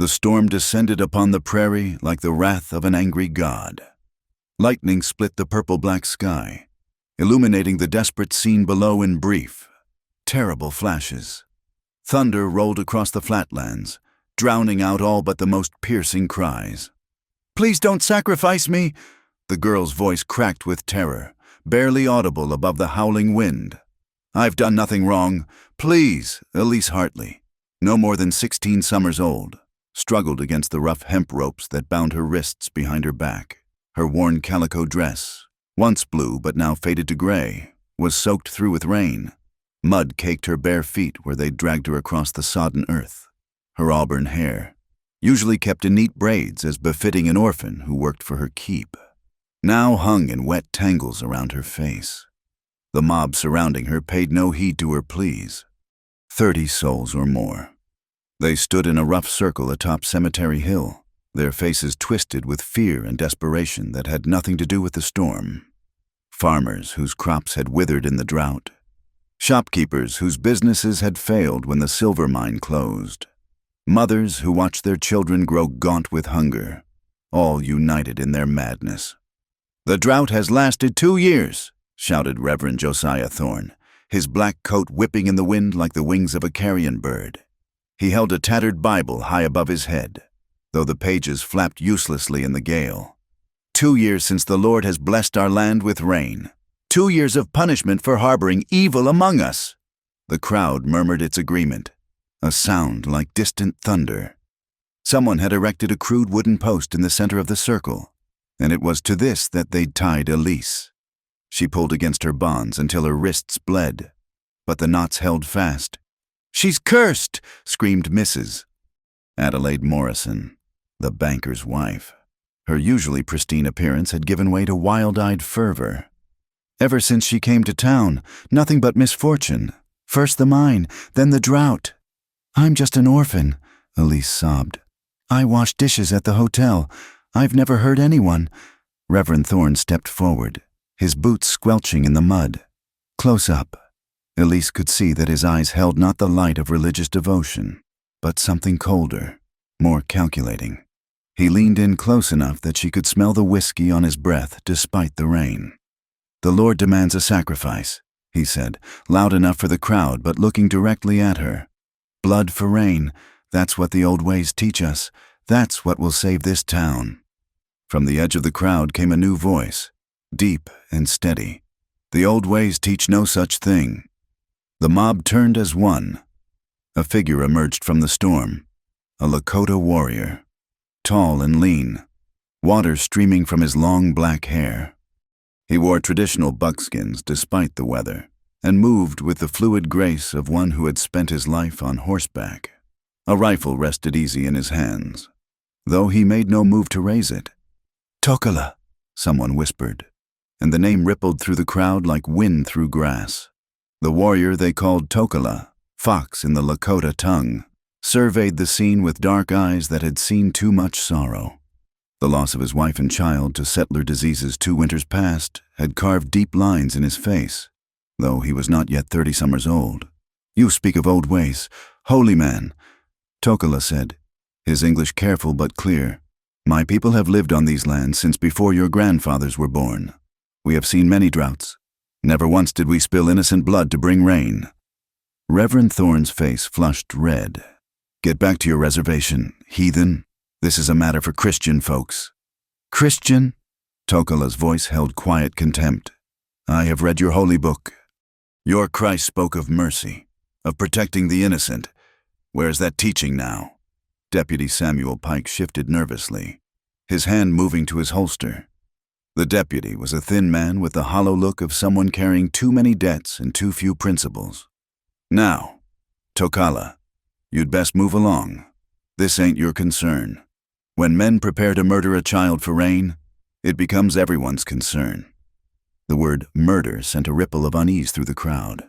The storm descended upon the prairie like the wrath of an angry god. Lightning split the purple-black sky, illuminating the desperate scene below in brief. Terrible flashes. Thunder rolled across the flatlands, drowning out all but the most piercing cries. "Please don't sacrifice me!" The girl's voice cracked with terror, barely audible above the howling wind. "I've done nothing wrong. Please!" Elise Hartley, no more than 16 summers old, struggled against the rough hemp ropes that bound her wrists behind her back. Her worn calico dress, once blue but now faded to gray, was soaked through with rain. Mud caked her bare feet where they dragged her across the sodden earth. Her auburn hair, usually kept in neat braids as befitting an orphan who worked for her keep, now hung in wet tangles around her face. The mob surrounding her paid no heed to her pleas. 30 souls or more. They stood in a rough circle atop Cemetery Hill, their faces twisted with fear and desperation that had nothing to do with the storm. Farmers whose crops had withered in the drought. Shopkeepers whose businesses had failed when the silver mine closed. Mothers who watched their children grow gaunt with hunger, all united in their madness. "The drought has lasted 2 years," shouted Reverend Josiah Thorne, his black coat whipping in the wind like the wings of a carrion bird. He held a tattered Bible high above his head, though the pages flapped uselessly in the gale. 2 years since the Lord has blessed our land with rain. 2 years of punishment for harboring evil among us." The crowd murmured its agreement, a sound like distant thunder. Someone had erected a crude wooden post in the center of the circle, and it was to this that they'd tied Elise. She pulled against her bonds until her wrists bled, but the knots held fast. "She's cursed!" screamed Mrs. Adelaide Morrison, the banker's wife. Her usually pristine appearance had given way to wild-eyed fervor. Ever since she came to town, nothing but misfortune. First the mine, then the drought. "I'm just an orphan," Elise sobbed. "I wash dishes at the hotel. I've never hurt anyone." Reverend Thorne stepped forward, his boots squelching in the mud. Close up, Elise could see that his eyes held not the light of religious devotion, but something colder, more calculating. He leaned in close enough that she could smell the whiskey on his breath despite the rain. "The Lord demands a sacrifice," he said, loud enough for the crowd but looking directly at her. "Blood for rain, that's what the old ways teach us. That's what will save this town." From the edge of the crowd came a new voice, deep and steady. "The old ways teach no such thing." The mob turned as one. A figure emerged from the storm, a Lakota warrior, tall and lean, water streaming from his long black hair. He wore traditional buckskins despite the weather, and moved with the fluid grace of one who had spent his life on horseback. A rifle rested easy in his hands, though he made no move to raise it. "Tokala," someone whispered, and the name rippled through the crowd like wind through grass. The warrior they called Tokala, Fox in the Lakota tongue, surveyed the scene with dark eyes that had seen too much sorrow. The loss of his wife and child to settler diseases 2 winters past had carved deep lines in his face, though he was not yet 30 summers old. "You speak of old ways. Holy man," Tokala said, his English careful but clear. "My people have lived on these lands since before your grandfathers were born. We have seen many droughts. Never once did we spill innocent blood to bring rain." Reverend Thorne's face flushed red. "Get back to your reservation, heathen. This is a matter for Christian folks." "Christian?" Tokala's voice held quiet contempt. "I have read your holy book. Your Christ spoke of mercy, of protecting the innocent. Where's that teaching now?" Deputy Samuel Pike shifted nervously, his hand moving to his holster. The deputy was a thin man with the hollow look of someone carrying too many debts and too few principles. "Now, Tokala, you'd best move along. This ain't your concern. When men prepare to murder a child for rain, it becomes everyone's concern." The word murder sent a ripple of unease through the crowd.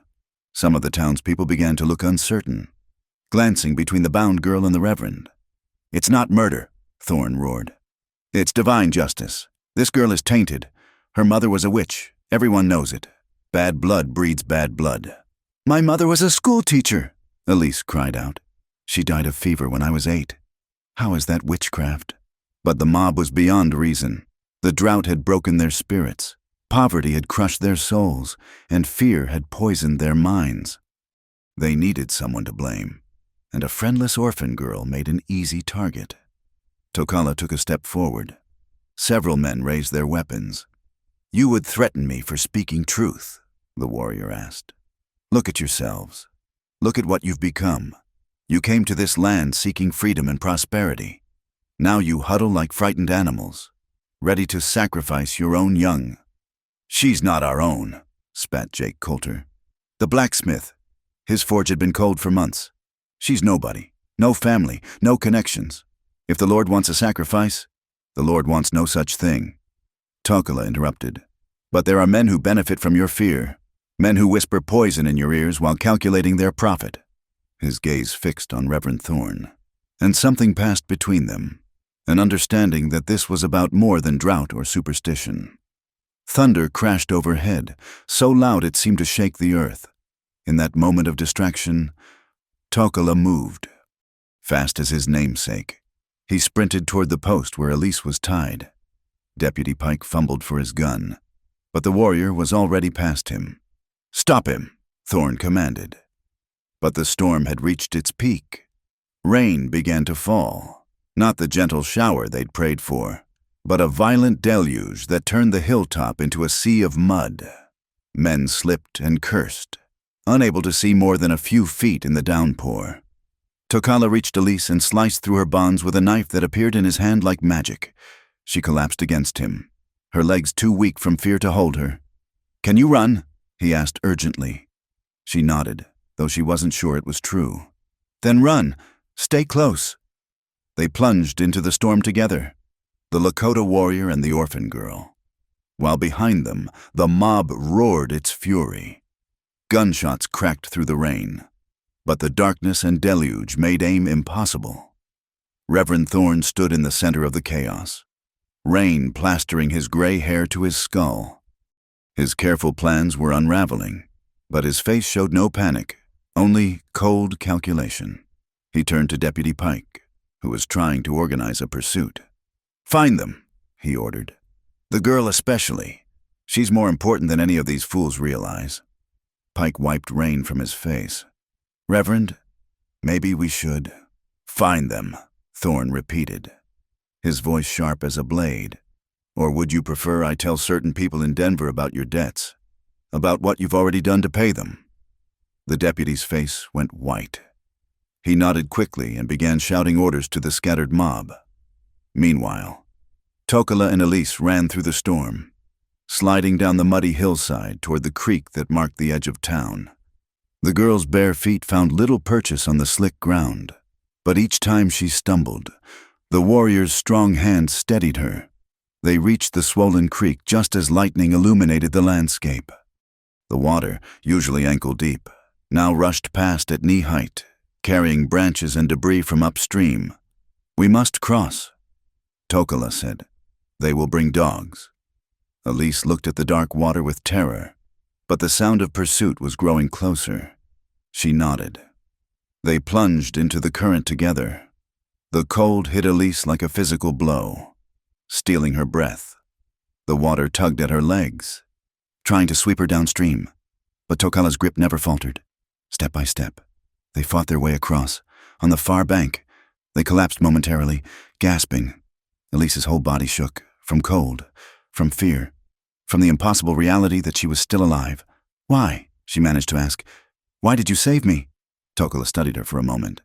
Some of the townspeople began to look uncertain, glancing between the bound girl and the reverend. "It's not murder," Thorne roared. "It's divine justice. This girl is tainted. Her mother was a witch. Everyone knows it. Bad blood breeds bad blood." "My mother was a school teacher," Elise cried out. "She died of fever when I was 8. How is that witchcraft? But the mob was beyond reason. The drought had broken their spirits, poverty had crushed their souls, and fear had poisoned their minds. They needed someone to blame, and a friendless orphan girl made an easy target. Tokala took a step forward. Several men raised their weapons. "You would threaten me for speaking truth," the warrior asked. "Look at yourselves. Look at what you've become. You came to this land seeking freedom and prosperity. Now you huddle like frightened animals, ready to sacrifice your own young." "She's not our own," spat Jake Coulter. "The blacksmith. His forge had been cold for months. She's nobody, no family, no connections. If the Lord wants a sacrifice, the Lord wants no such thing." Tokala interrupted. "But there are men who benefit from your fear, men who whisper poison in your ears while calculating their profit." His gaze fixed on Reverend Thorn, and something passed between them, an understanding that this was about more than drought or superstition. Thunder crashed overhead, so loud it seemed to shake the earth. In that moment of distraction, Tokala moved. Fast as his namesake, he sprinted toward the post where Elise was tied. Deputy Pike fumbled for his gun, but the warrior was already past him. "Stop him," Thorn commanded. But the storm had reached its peak. Rain began to fall, not the gentle shower they'd prayed for, but a violent deluge that turned the hilltop into a sea of mud. Men slipped and cursed, unable to see more than a few feet in the downpour. Tokala reached Elise and sliced through her bonds with a knife that appeared in his hand like magic. She collapsed against him, her legs too weak from fear to hold her. "Can you run?" he asked urgently. She nodded, though she wasn't sure it was true. "Then run. Stay close." They plunged into the storm together, the Lakota warrior and the orphan girl, while behind them the mob roared its fury. Gunshots cracked through the rain, but the darkness and deluge made aim impossible. Reverend Thorn stood in the center of the chaos, rain plastering his gray hair to his skull. His careful plans were unraveling, but his face showed no panic, only cold calculation. He turned to Deputy Pike, who was trying to organize a pursuit. "Find them," he ordered. "The girl especially. She's more important than any of these fools realize." Pike wiped rain from his face. "Reverend, maybe we should." "Find them," Thorn repeated, his voice sharp as a blade. "Or would you prefer I tell certain people in Denver about your debts, about what you've already done to pay them?" The deputy's face went white. He nodded quickly and began shouting orders to the scattered mob. Meanwhile, Tokala and Elise ran through the storm, sliding down the muddy hillside toward the creek that marked the edge of town. The girl's bare feet found little purchase on the slick ground, but each time she stumbled, the warrior's strong hand steadied her. They reached the swollen creek just as lightning illuminated the landscape. The water, usually ankle-deep, now rushed past at knee height, carrying branches and debris from upstream. "We must cross," Tokala said. "They will bring dogs." Elise looked at the dark water with terror, but the sound of pursuit was growing closer. She nodded. They plunged into the current together. The cold hit Elise like a physical blow, stealing her breath. The water tugged at her legs, trying to sweep her downstream, but Tokala's grip never faltered. Step by step, they fought their way across. On the far bank, they collapsed momentarily, gasping. Elise's whole body shook, from cold, from fear, from the impossible reality that she was still alive. "Why?" she managed to ask. "Why did you save me?" Tokala studied her for a moment.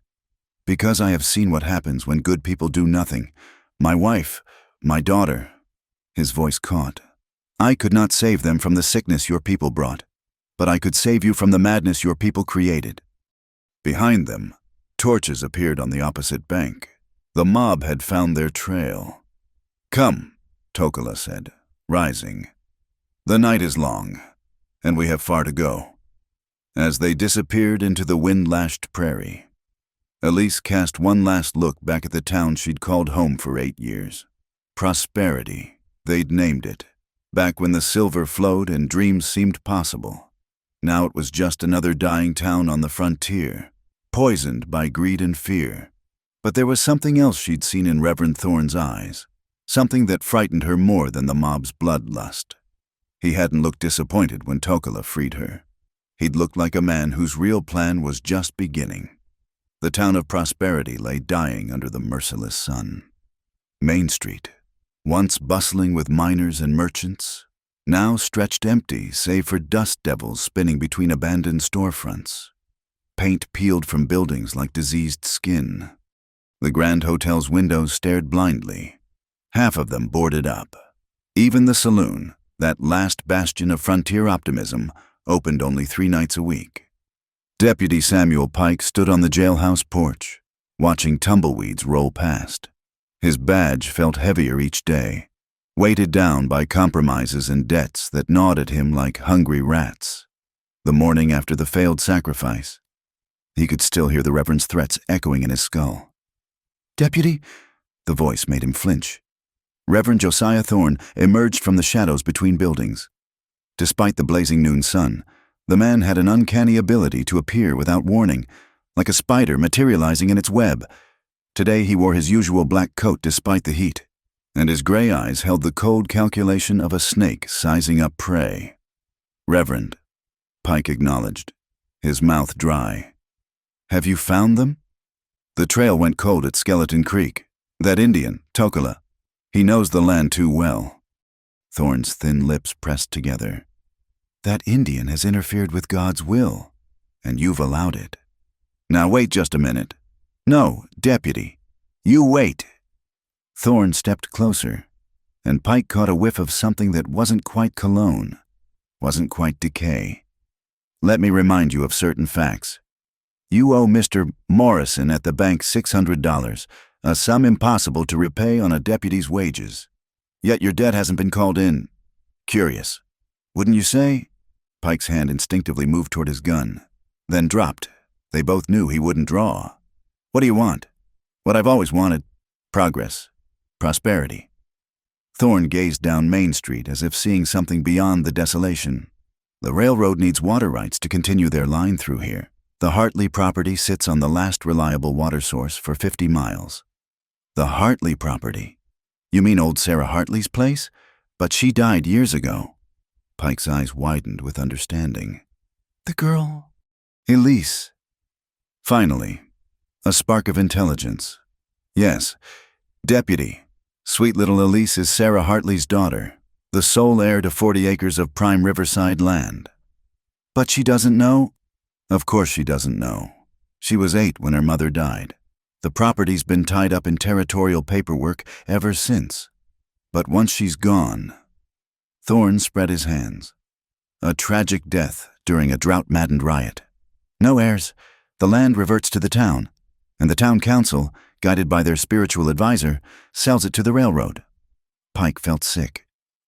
"Because I have seen what happens when good people do nothing. My wife, my daughter." His voice caught. "I could not save them from the sickness your people brought, but I could save you from the madness your people created." Behind them, torches appeared on the opposite bank. The mob had found their trail. "Come," Tokala said, rising. "The night is long, and we have far to go." As they disappeared into the wind-lashed prairie, Elise cast one last look back at the town she'd called home for 8 years. Prosperity, they'd named it, back when the silver flowed and dreams seemed possible. Now it was just another dying town on the frontier, poisoned by greed and fear. But there was something else she'd seen in Reverend Thorne's eyes, something that frightened her more than the mob's bloodlust. He hadn't looked disappointed when Tokala freed her. He'd looked like a man whose real plan was just beginning. The town of Prosperity lay dying under the merciless sun. Main Street, once bustling with miners and merchants, now stretched empty save for dust devils spinning between abandoned storefronts. Paint peeled from buildings like diseased skin. The Grand Hotel's windows stared blindly, half of them boarded up. Even the saloon, that last bastion of frontier optimism, opened only 3 nights a week. Deputy Samuel Pike stood on the jailhouse porch, watching tumbleweeds roll past. His badge felt heavier each day, weighted down by compromises and debts that gnawed at him like hungry rats. The morning after the failed sacrifice, he could still hear the Reverend's threats echoing in his skull. "Deputy," the voice made him flinch. Reverend Josiah Thorne emerged from the shadows between buildings. Despite the blazing noon sun, the man had an uncanny ability to appear without warning, like a spider materializing in its web. Today he wore his usual black coat despite the heat, and his gray eyes held the cold calculation of a snake sizing up prey. "Reverend," Pike acknowledged, his mouth dry. "Have you found them?" "The trail went cold at Skeleton Creek. That Indian, Tokala, he knows the land too well." Thorne's thin lips pressed together. "That Indian has interfered with God's will, and you've allowed it." "Now wait just a minute." "No, Deputy, you wait." Thorne stepped closer, and Pike caught a whiff of something that wasn't quite cologne, wasn't quite decay. "Let me remind you of certain facts. You owe Mr. Morrison at the bank $600, a sum impossible to repay on a deputy's wages. Yet your debt hasn't been called in. Curious, wouldn't you say?" Pike's hand instinctively moved toward his gun, then dropped. They both knew he wouldn't draw. "What do you want?" "What I've always wanted. Progress. Prosperity." Thorne gazed down Main Street as if seeing something beyond the desolation. "The railroad needs water rights to continue their line through here. The Hartley property sits on the last reliable water source for 50 miles. "The Hartley property? You mean old Sarah Hartley's place? But she died years ago." Pike's eyes widened with understanding. "The girl?" "Elise." Finally, a spark of intelligence. "Yes, Deputy, sweet little Elise is Sarah Hartley's daughter, the sole heir to 40 acres of prime riverside land." "But she doesn't know?" "Of course she doesn't know. She was 8 when her mother died. The property's been tied up in territorial paperwork ever since. But once she's gone..." Thorne spread his hands. "A tragic death during a drought-maddened riot. No heirs. The land reverts to the town, and the town council, guided by their spiritual advisor, sells it to the railroad." Pike felt sick.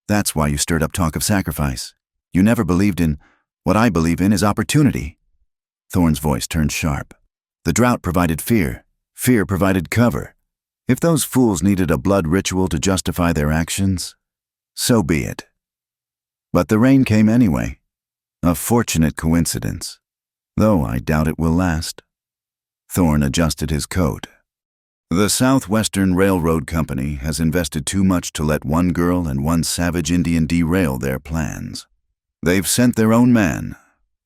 "That's why you stirred up talk of sacrifice. You never believed in what I believe in is opportunity." Thorne's voice turned sharp. "The drought provided fear. Fear provided cover. If those fools needed a blood ritual to justify their actions, so be it. But the rain came anyway. A fortunate coincidence, though I doubt it will last." Thorne adjusted his coat. "The Southwestern Railroad Company has invested too much to let one girl and one savage Indian derail their plans. They've sent their own man,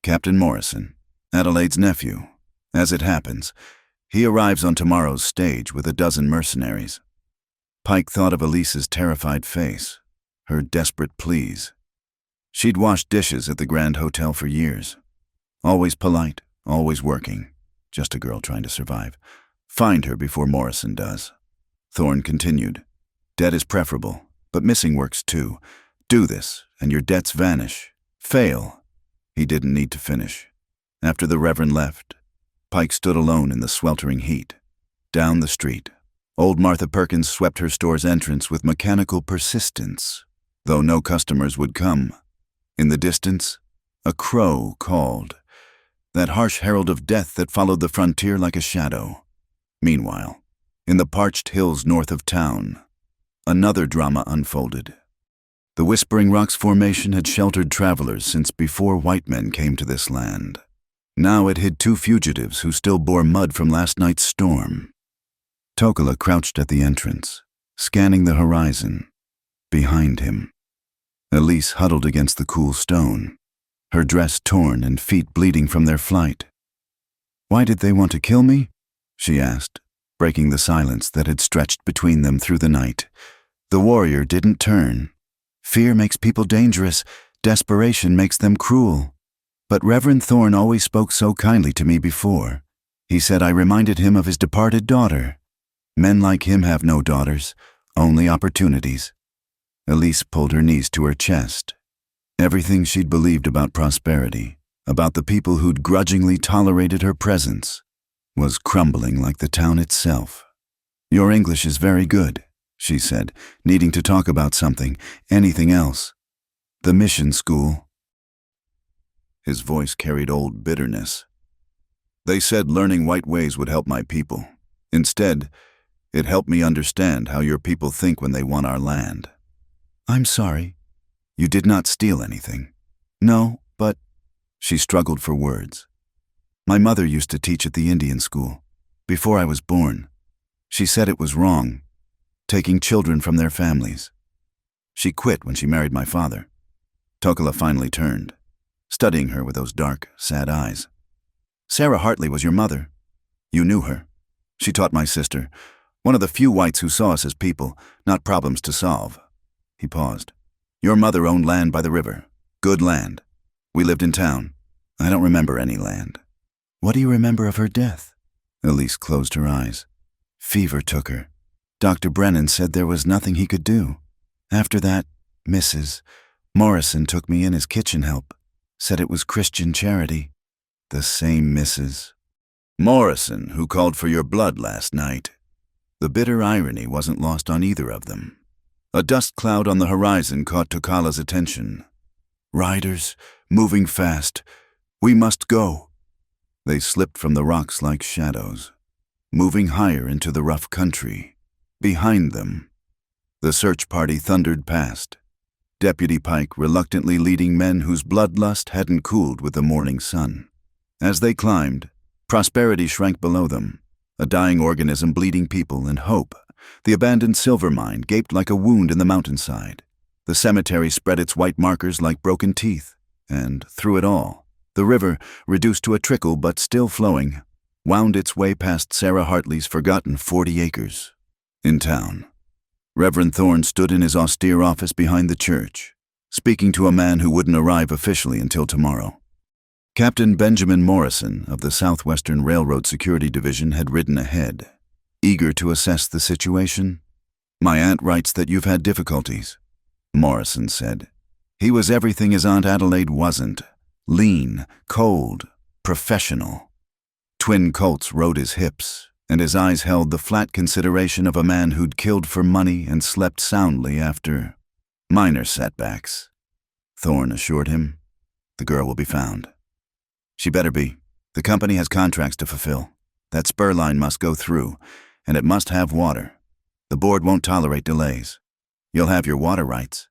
Captain Morrison, Adelaide's nephew. As it happens, he arrives on tomorrow's stage with a dozen mercenaries." Pike thought of Elise's terrified face, her desperate pleas. She'd washed dishes at the Grand Hotel for years. Always polite, always working. Just a girl trying to survive. Find her before Morrison does. Thorne continued. "Debt is preferable, but missing works too. Do this, and your debts vanish. Fail." He didn't need to finish. After the Reverend left, Pike stood alone in the sweltering heat. Down the street, old Martha Perkins swept her store's entrance with mechanical persistence, though no customers would come. In the distance, a crow called, that harsh herald of death that followed the frontier like a shadow. Meanwhile, in the parched hills north of town, another drama unfolded. The Whispering Rocks Formation had sheltered travelers since before white men came to this land. Now it hid 2 fugitives who still bore mud from last night's storm. Tokala crouched at the entrance, scanning the horizon. Behind him, Elise huddled against the cool stone, her dress torn and feet bleeding from their flight. "Why did they want to kill me?" she asked, breaking the silence that had stretched between them through the night. The warrior didn't turn. Fear makes people dangerous. Desperation makes them cruel. But Reverend Thorne always spoke so kindly to me before. He said I reminded him of his departed daughter. Men like him have no daughters, only opportunities. Elise pulled her knees to her chest. Everything she'd believed about prosperity, about the people who'd grudgingly tolerated her presence, was crumbling like the town itself. "Your English is very good," she said, needing to talk about something, anything else. "The mission school." His voice carried old bitterness. "They said learning white ways would help my people. Instead, it helped me understand how your people think when they want our land." "I'm sorry. You did not steal anything." "No, but—" She struggled for words. "My mother used to teach at the Indian school, before I was born. She said it was wrong, taking children from their families. She quit when she married my father." Tokala finally turned, studying her with those dark, sad eyes. "Sarah Hartley was your mother. You knew her. She taught my sister, one of the few whites who saw us as people, not problems to solve." He paused. "Your mother owned land by the river. Good land. We lived in town. I don't remember any land." "What do you remember of her death?" Elise closed her eyes. "Fever took her. Dr. Brennan said there was nothing he could do. After that, Mrs. Morrison took me in as kitchen help. Said it was Christian charity." "The same Mrs. Morrison who called for your blood last night." The bitter irony wasn't lost on either of them. A dust cloud on the horizon caught Tokala's attention. "Riders, moving fast. We must go." They slipped from the rocks like shadows, moving higher into the rough country. Behind them, the search party thundered past, Deputy Pike reluctantly leading men whose bloodlust hadn't cooled with the morning sun. As they climbed, prosperity shrank below them, a dying organism bleeding people and hope. The abandoned silver mine gaped like a wound in the mountainside. The cemetery spread its white markers like broken teeth, and through it all, the river, reduced to a trickle but still flowing, wound its way past Sarah Hartley's forgotten 40 acres. In town, Reverend Thorne stood in his austere office behind the church, speaking to a man who wouldn't arrive officially until tomorrow. Captain Benjamin Morrison of the Southwestern Railroad Security Division had ridden ahead, eager to assess the situation. "My aunt writes that you've had difficulties," Morrison said. He was everything his Aunt Adelaide wasn't: lean, cold, professional. Twin Colts rode his hips, and his eyes held the flat consideration of a man who'd killed for money and slept soundly after minor setbacks. Thorne assured him, "The girl will be found." "She better be. The company has contracts to fulfill. That spur line must go through, and it must have water. The board won't tolerate delays. You'll have your water rights."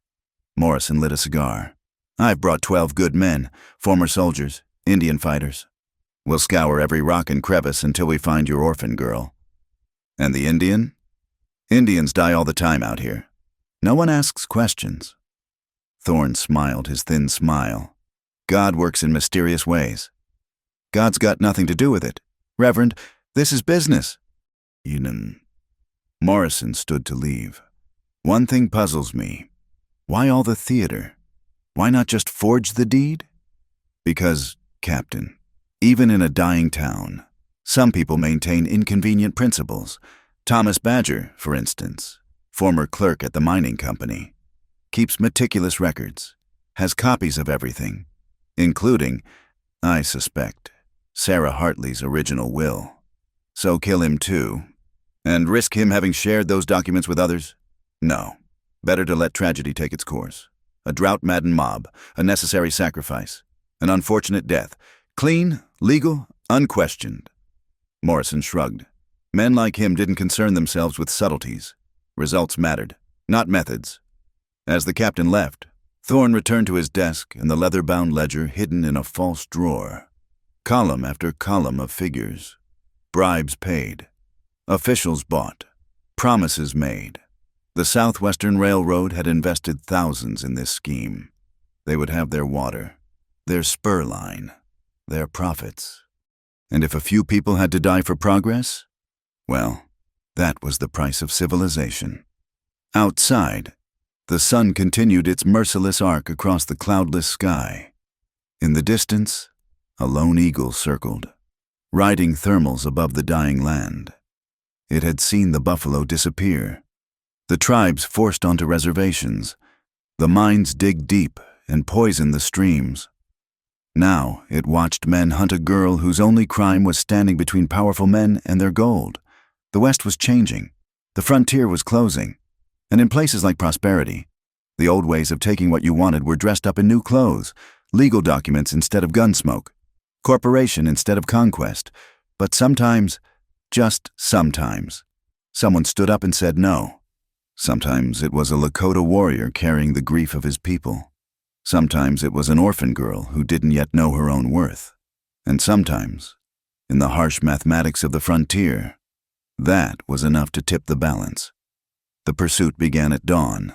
Morrison lit a cigar. "I've brought 12 good men, former soldiers, Indian fighters. We'll scour every rock and crevice until we find your orphan girl." "And the Indian?" "Indians die all the time out here. No one asks questions." Thorne smiled his thin smile. "God works in mysterious ways." "God's got nothing to do with it. Reverend, this is business." Morrison stood to leave. "One thing puzzles me. Why all the theater? Why not just forge the deed?" "Because, Captain, even in a dying town, some people maintain inconvenient principles. Thomas Badger, for instance, former clerk at the mining company, keeps meticulous records, has copies of everything, including, I suspect, Sarah Hartley's original will. So kill him too, and risk him having shared those documents with others? No. Better to let tragedy take its course. A drought-maddened mob, a necessary sacrifice, an unfortunate death. Clean, legal, unquestioned." Morrison shrugged. Men like him didn't concern themselves with subtleties. Results mattered, not methods. As the captain left, Thorne returned to his desk and the leather-bound ledger hidden in a false drawer. Column after column of figures. Bribes paid. Officials bought. Promises made. The Southwestern Railroad had invested thousands in this scheme. They would have their water, their spur line, their profits. And if a few people had to die for progress, well, that was the price of civilization. Outside, the sun continued its merciless arc across the cloudless sky. In the distance, a lone eagle circled, riding thermals above the dying land. It had seen the buffalo disappear, the tribes forced onto reservations, the mines dig deep and poison the streams. Now it watched men hunt a girl whose only crime was standing between powerful men and their gold. The West was changing. The frontier was closing. And in places like Prosperity, the old ways of taking what you wanted were dressed up in new clothes, legal documents instead of gunsmoke, corporation instead of conquest. But sometimes, just sometimes, someone stood up and said no. Sometimes it was a Lakota warrior carrying the grief of his people. Sometimes it was an orphan girl who didn't yet know her own worth. And sometimes, in the harsh mathematics of the frontier, that was enough to tip the balance. The pursuit began at dawn.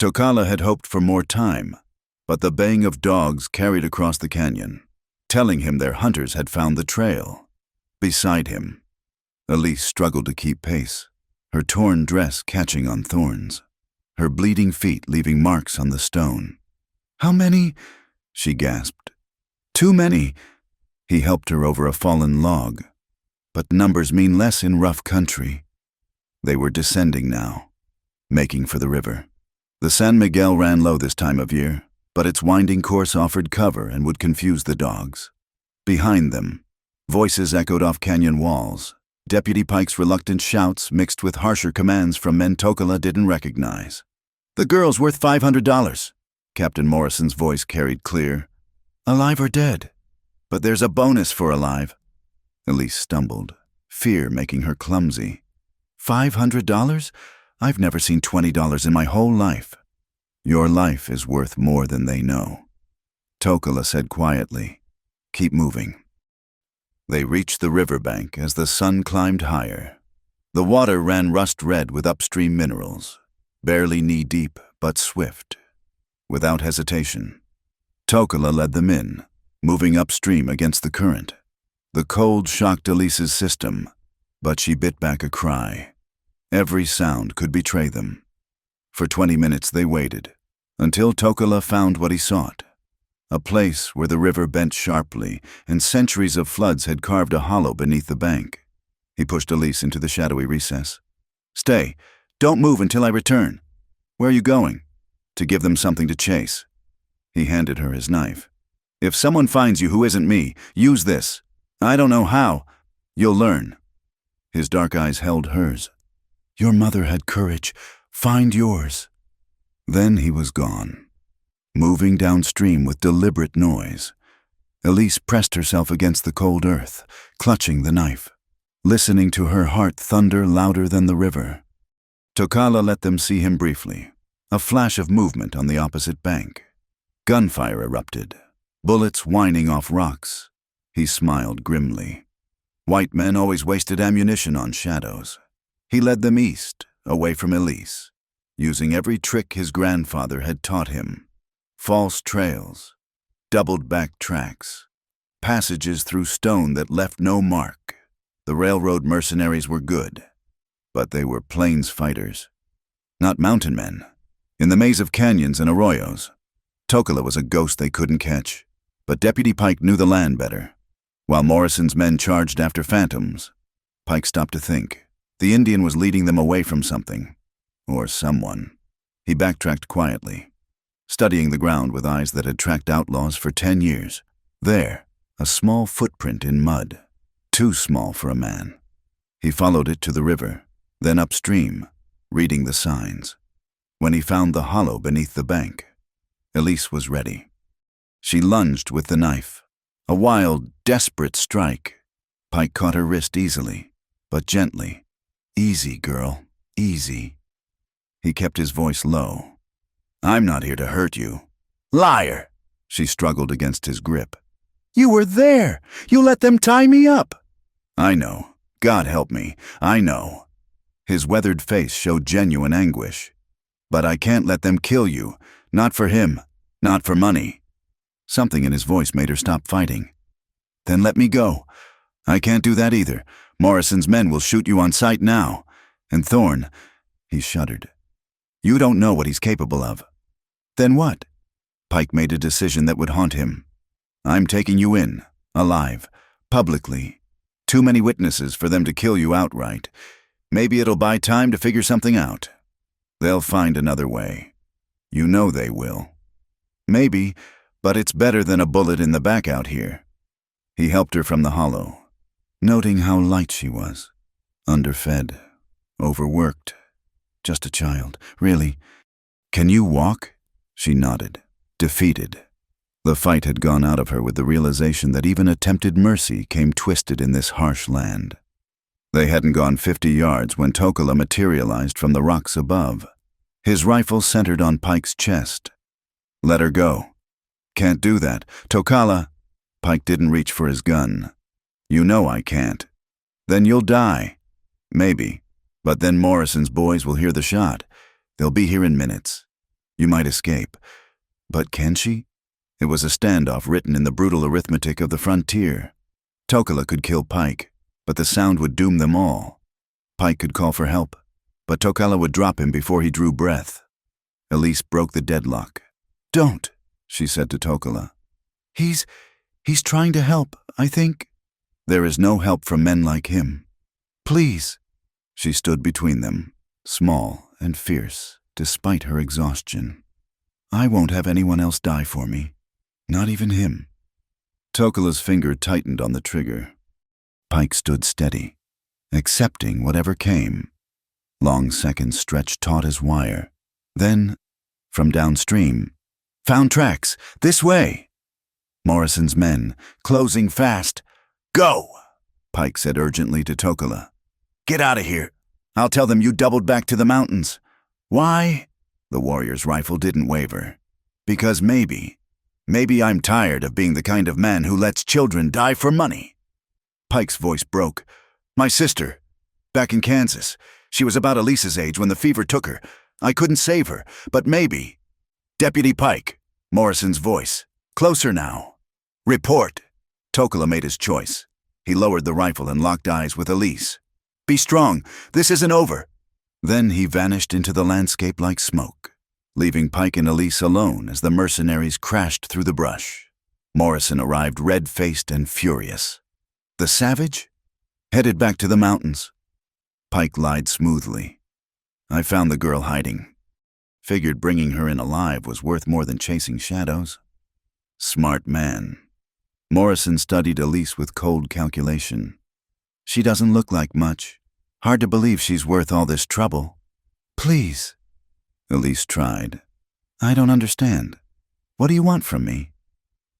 Tokala had hoped for more time, but the baying of dogs carried across the canyon, telling him their hunters had found the trail. Beside him, Elise struggled to keep pace, her torn dress catching on thorns, her bleeding feet leaving marks on the stone. "How many?" she gasped. "Too many." He helped her over a fallen log. But numbers mean less in rough country. They were descending now, making for the river. The San Miguel ran low this time of year, but its winding course offered cover and would confuse the dogs. Behind them, voices echoed off canyon walls. Deputy Pike's reluctant shouts mixed with harsher commands from men Tokala didn't recognize. "The girl's worth $500. Captain Morrison's voice carried clear. "Alive or dead? But there's a bonus for alive." Elise stumbled, fear making her clumsy. $500? I've never seen $20 in my whole life. "Your life is worth more than they know," Tokala said quietly. "Keep moving." They reached the riverbank as the sun climbed higher. The water ran rust-red with upstream minerals, barely knee-deep but swift. Without hesitation, Tokala led them in, moving upstream against the current. The cold shocked Elise's system, but she bit back a cry. Every sound could betray them. For 20 minutes they waited, until Tokala found what he sought. A place where the river bent sharply and centuries of floods had carved a hollow beneath the bank. He pushed Elise into the shadowy recess. "Stay. Don't move until I return." "Where are you going?" "To give them something to chase." He handed her his knife. "If someone finds you who isn't me, use this. I don't know how. You'll learn." His dark eyes held hers. "Your mother had courage. Find yours." Then he was gone, moving downstream with deliberate noise. Elise pressed herself against the cold earth, clutching the knife, listening to her heart thunder louder than the river. Tokala let them see him briefly, a flash of movement on the opposite bank. Gunfire erupted, bullets whining off rocks. He smiled grimly. White men always wasted ammunition on shadows. He led them east, away from Elise, using every trick his grandfather had taught him. False trails, doubled-back tracks, passages through stone that left no mark. The railroad mercenaries were good, but they were plains fighters, not mountain men. In the maze of canyons and arroyos, Tokala was a ghost they couldn't catch, but Deputy Pike knew the land better. While Morrison's men charged after phantoms, Pike stopped to think. The Indian was leading them away from something, or someone. He backtracked quietly, studying the ground with eyes that had tracked outlaws for 10 years. There, a small footprint in mud, too small for a man. He followed it to the river, then upstream, reading the signs. When he found the hollow beneath the bank, Elise was ready. She lunged with the knife, a wild, desperate strike. Pike caught her wrist easily, but gently. "Easy, girl, easy." He kept his voice low. "I'm not here to hurt you." "Liar!" She struggled against his grip. "You were there! You let them tie me up!" "I know. God help me, I know." His weathered face showed genuine anguish. "But I can't let them kill you. Not for him. Not for money." Something in his voice made her stop fighting. "Then let me go." "I can't do that either. Morrison's men will shoot you on sight now. And Thorne," he shuddered, "you don't know what he's capable of." "Then what?" Pike made a decision that would haunt him. "I'm taking you in, alive, publicly. Too many witnesses for them to kill you outright. Maybe it'll buy time to figure something out. They'll find another way. You know they will. Maybe, but it's better than a bullet in the back out here." He helped her from the hollow, noting how light she was. Underfed, overworked, just a child, really. "Can you walk?" She nodded, defeated. The fight had gone out of her with the realization that even attempted mercy came twisted in this harsh land. They hadn't gone 50 yards when Tokola materialized from the rocks above, his rifle centered on Pike's chest. "Let her go." "Can't do that. Tokala." Pike didn't reach for his gun. "You know I can't." "Then you'll die." "Maybe. But then Morrison's boys will hear the shot. They'll be here in minutes. You might escape. But can she?" It was a standoff written in the brutal arithmetic of the frontier. Tokola could kill Pike, but the sound would doom them all. Pike could call for help, but Tokala would drop him before he drew breath. Elise broke the deadlock. "Don't," she said to Tokola. He's trying to help, I think." "There is no help from men like him. Please." She stood between them, small and fierce, despite her exhaustion. "I won't have anyone else die for me. Not even him." Tokala's finger tightened on the trigger. Pike stood steady, accepting whatever came. Long seconds stretched taut as wire. Then, from downstream, "Found tracks! This way!" Morrison's men, closing fast. "Go!" Pike said urgently to Tokola. "Get out of here. I'll tell them you doubled back to the mountains." "Why?" The warrior's rifle didn't waver. "Because maybe I'm tired of being the kind of man who lets children die for money." Pike's voice broke. "My sister, back in Kansas. She was about Elise's age when the fever took her. I couldn't save her, but maybe." "Deputy Pike," Morrison's voice. "Closer now." "Report." Tokola made his choice. He lowered the rifle and locked eyes with Elise. "Be strong. This isn't over." Then he vanished into the landscape like smoke, leaving Pike and Elise alone as the mercenaries crashed through the brush. Morrison arrived red-faced and furious. The savage? Headed back to the mountains. Pike lied smoothly. "I found the girl hiding. Figured bringing her in alive was worth more than chasing shadows." Smart man. Morrison studied Elise with cold calculation. "She doesn't look like much. Hard to believe she's worth all this trouble." "Please." Elise tried. "I don't understand. What do you want from me?"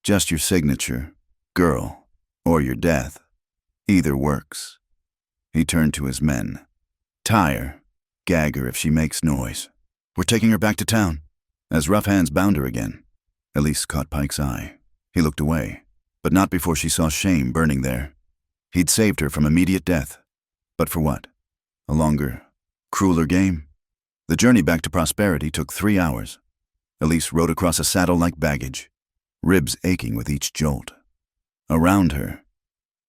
"Just your signature, girl, or your death. Either works." He turned to his men. "Tie her. Gag her if she makes noise. We're taking her back to town." As rough hands bound her again, Elise caught Pike's eye. He looked away, but not before she saw shame burning there. He'd saved her from immediate death. But for what? A longer, crueler game? The journey back to prosperity took 3 hours. Elise rode across a saddle like baggage, ribs aching with each jolt. Around her,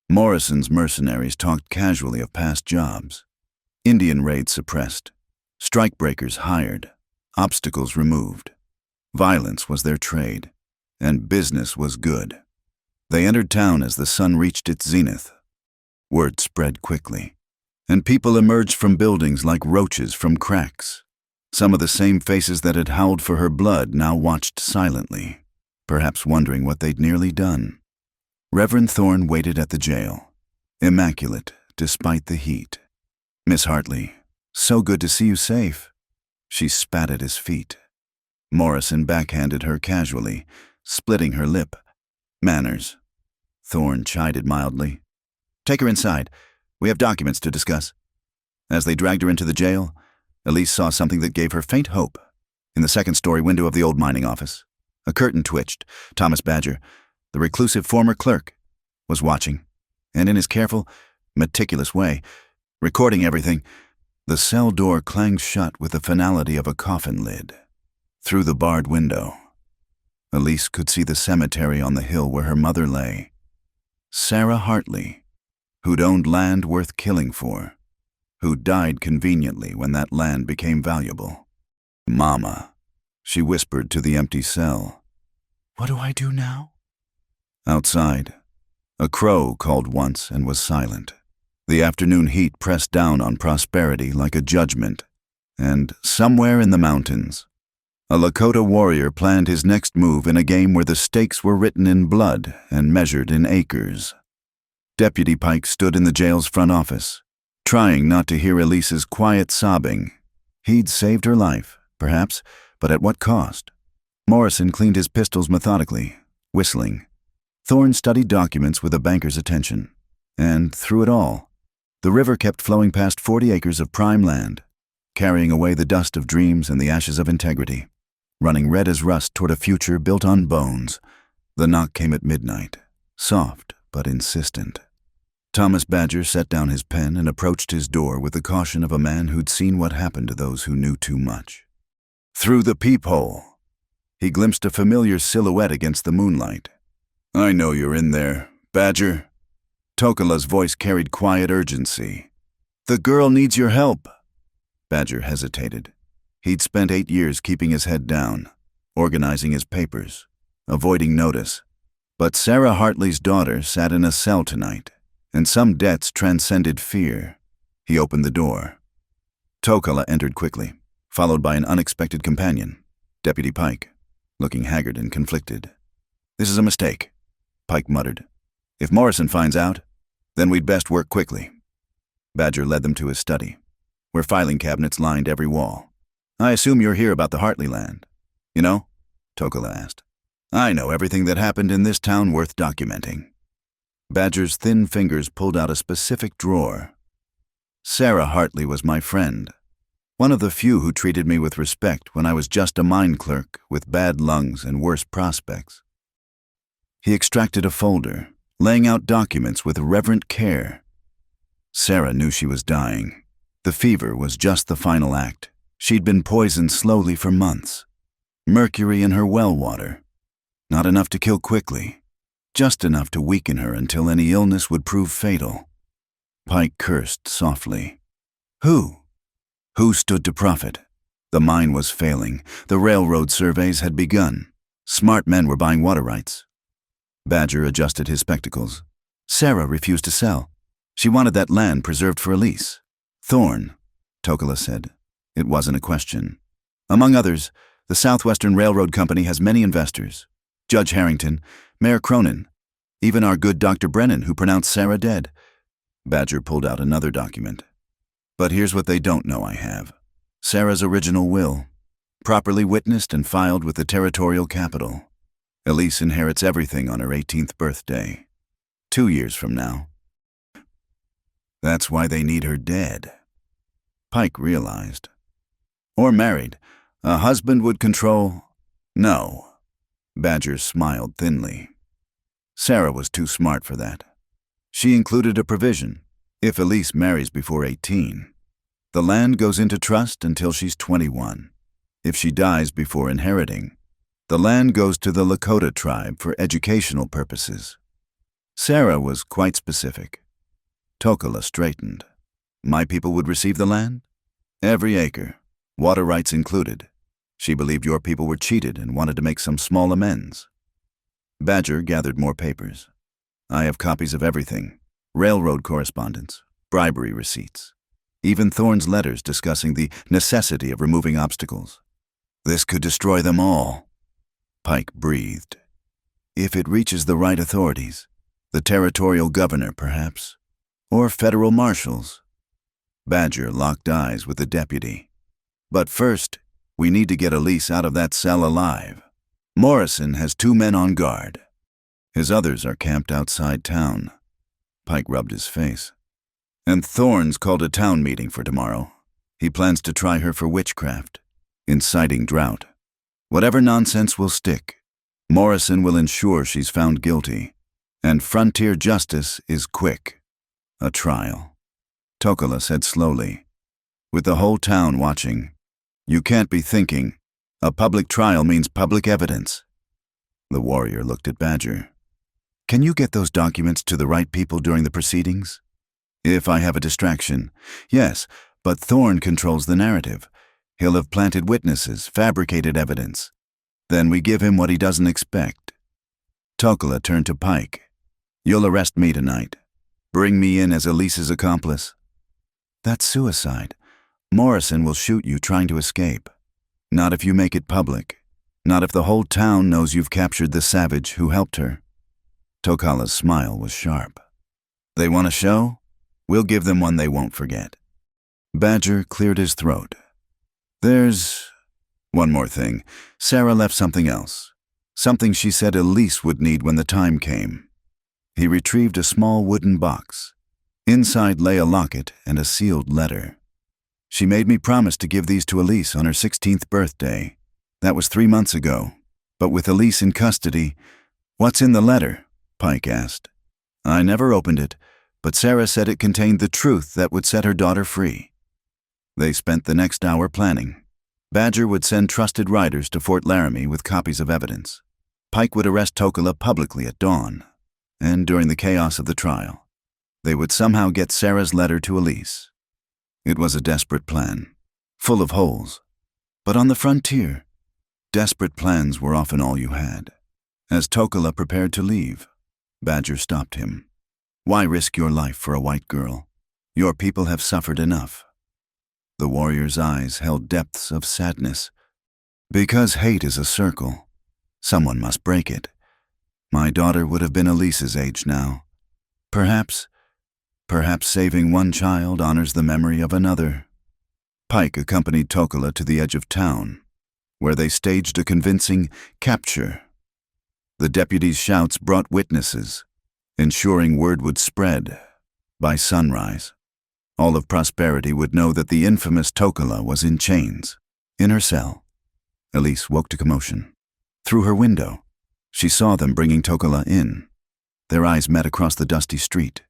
Morrison's mercenaries talked casually of past jobs. Indian raids suppressed, strikebreakers hired, obstacles removed. Violence was their trade, and business was good. They entered town as the sun reached its zenith. Word spread quickly, and people emerged from buildings like roaches from cracks. Some of the same faces that had howled for her blood now watched silently, perhaps wondering what they'd nearly done. Reverend Thorne waited at the jail, immaculate despite the heat. "Miss Hartley, so good to see you safe." She spat at his feet. Morrison backhanded her casually, splitting her lip. "Manners." Thorne chided mildly. "Take her inside. We have documents to discuss." As they dragged her into the jail, Elise saw something that gave her faint hope. In the second-story window of the old mining office, a curtain twitched. Thomas Badger, the reclusive former clerk, was watching, and in his careful, meticulous way, recording everything. The cell door clanged shut with the finality of a coffin lid. Through the barred window, Elise could see the cemetery on the hill where her mother lay. Sarah Hartley, who'd owned land worth killing for, who died conveniently when that land became valuable. "Mama," she whispered to the empty cell. "What do I do now?" Outside, a crow called once and was silent. The afternoon heat pressed down on prosperity like a judgment, and somewhere in the mountains, a Lakota warrior planned his next move in a game where the stakes were written in blood and measured in acres. Deputy Pike stood in the jail's front office, trying not to hear Elise's quiet sobbing. He'd saved her life, perhaps, but at what cost? Morrison cleaned his pistols methodically, whistling. Thorne studied documents with a banker's attention. And through it all, the river kept flowing past 40 acres of prime land, carrying away the dust of dreams and the ashes of integrity, running red as rust toward a future built on bones. The knock came at midnight, soft but insistent. Thomas Badger set down his pen and approached his door with the caution of a man who'd seen what happened to those who knew too much. Through the peephole, he glimpsed a familiar silhouette against the moonlight. "I know you're in there, Badger." Tokala's voice carried quiet urgency. "The girl needs your help." Badger hesitated. He'd spent 8 years keeping his head down, organizing his papers, avoiding notice. But Sarah Hartley's daughter sat in a cell tonight, and some debts transcended fear. He opened the door. Tokala entered quickly, followed by an unexpected companion, Deputy Pike, looking haggard and conflicted. "This is a mistake," Pike muttered. "If Morrison finds out, then we'd best work quickly." Badger led them to his study, where filing cabinets lined every wall. "I assume you're here about the Hartley land." "You know?" Tokala asked. "I know everything that happened in this town worth documenting." Badger's thin fingers pulled out a specific drawer. "Sarah Hartley was my friend, one of the few who treated me with respect when I was just a mine clerk with bad lungs and worse prospects." He extracted a folder, laying out documents with reverent care. Sarah knew she was dying. The fever was just the final act. She'd been poisoned slowly for months. Mercury in her well water. Not enough to kill quickly, just enough to weaken her until any illness would prove fatal. Pike cursed softly. Who? Who stood to profit? The mine was failing. The railroad surveys had begun. Smart men were buying water rights. Badger adjusted his spectacles. Sarah refused to sell. She wanted that land preserved for a lease. Thorne, Tokala said. It wasn't a question. Among others, the Southwestern Railroad Company has many investors. Judge Harrington, Mayor Cronin, even our good Dr. Brennan, who pronounced Sarah dead. Badger pulled out another document. But here's what they don't know I have. Sarah's original will, properly witnessed and filed with the territorial capital. Elise inherits everything on her 18th birthday. 2 years from now. That's why they need her dead. Pike realized. Or married. A husband would control... No. Badger smiled thinly. Sarah was too smart for that. She included a provision. If Elise marries before 18, the land goes into trust until she's 21. If she dies before inheriting, the land goes to the Lakota tribe for educational purposes. Sarah was quite specific. Tokala straightened. My people would receive the land? Every acre, water rights included. She believed your people were cheated and wanted to make some small amends. Badger gathered more papers. I have copies of everything. Railroad correspondence, bribery receipts, even Thorne's letters discussing the necessity of removing obstacles. This could destroy them all. Pike breathed. If it reaches the right authorities, the territorial governor, perhaps, or federal marshals. Badger locked eyes with the deputy. But first, we need to get Elise out of that cell alive. Morrison has 2 men on guard. His others are camped outside town. Pike rubbed his face. And Thorne's called a town meeting for tomorrow. He plans to try her for witchcraft, inciting drought. Whatever nonsense will stick, Morrison will ensure she's found guilty. And frontier justice is quick. A trial, Tokala said slowly. With the whole town watching. You can't be thinking. A public trial means public evidence. The warrior looked at Badger. Can you get those documents to the right people during the proceedings? If I have a distraction. Yes, but Thorn controls the narrative. He'll have planted witnesses, fabricated evidence. Then we give him what he doesn't expect. Tokala turned to Pike. You'll arrest me tonight. Bring me in as Elise's accomplice. That's suicide. Morrison will shoot you trying to escape. Not if you make it public. Not if the whole town knows you've captured the savage who helped her. Tokala's smile was sharp. They want a show? We'll give them one they won't forget. Badger cleared his throat. There's one more thing. Sarah left something else. Something she said Elise would need when the time came. He retrieved a small wooden box. Inside lay a locket and a sealed letter. She made me promise to give these to Elise on her 16th birthday. That was 3 months ago. But with Elise in custody, what's in the letter? Pike asked. I never opened it, but Sarah said it contained the truth that would set her daughter free. They spent the next hour planning. Badger would send trusted riders to Fort Laramie with copies of evidence. Pike would arrest Tokala publicly at dawn, and during the chaos of the trial, they would somehow get Sarah's letter to Elise. It was a desperate plan, full of holes. But on the frontier, desperate plans were often all you had. As Tokala prepared to leave, Badger stopped him. Why risk your life for a white girl? Your people have suffered enough. The warrior's eyes held depths of sadness. Because hate is a circle, someone must break it. My daughter would have been Elise's age now. Perhaps saving one child honors the memory of another. Pike accompanied Tokala to the edge of town, where they staged a convincing capture. The deputies' shouts brought witnesses, ensuring word would spread. By sunrise, all of Prosperity would know that the infamous Tokala was in chains. In her cell, Elise woke to commotion. Through her window, she saw them bringing Tokala in. Their eyes met across the dusty street,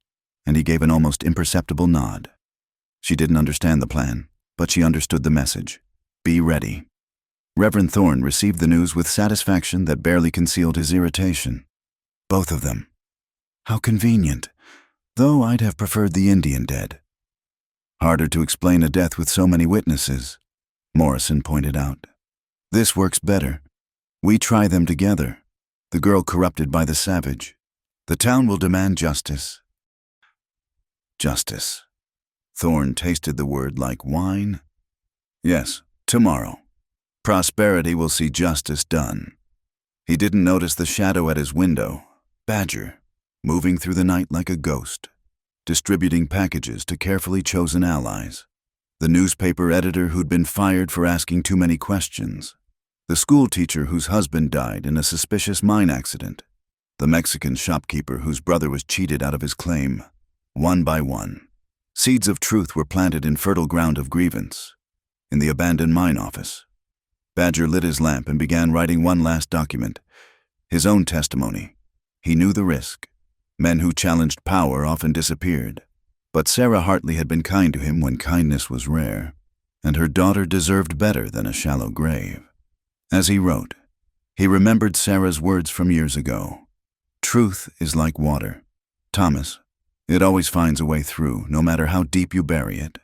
and he gave an almost imperceptible nod. She didn't understand the plan, but she understood the message. Be ready. Reverend Thorn received the news with satisfaction that barely concealed his irritation. Both of them. How convenient, though I'd have preferred the Indian dead. Harder to explain a death with so many witnesses, Morrison pointed out. This works better. We try them together. The girl corrupted by the savage. The town will demand justice. Justice. Thorn tasted the word like wine. Yes, tomorrow. Prosperity will see justice done. He didn't notice the shadow at his window, Badger, moving through the night like a ghost, distributing packages to carefully chosen allies. The newspaper editor who'd been fired for asking too many questions. The school teacher whose husband died in a suspicious mine accident. The Mexican shopkeeper whose brother was cheated out of his claim. One by one, seeds of truth were planted in fertile ground of grievance. In the abandoned mine office, Badger lit his lamp and began writing one last document. His own testimony. He knew the risk. Men who challenged power often disappeared. But Sarah Hartley had been kind to him when kindness was rare, and her daughter deserved better than a shallow grave. As he wrote, he remembered Sarah's words from years ago. Truth is like water. Thomas, it always finds a way through, no matter how deep you bury it.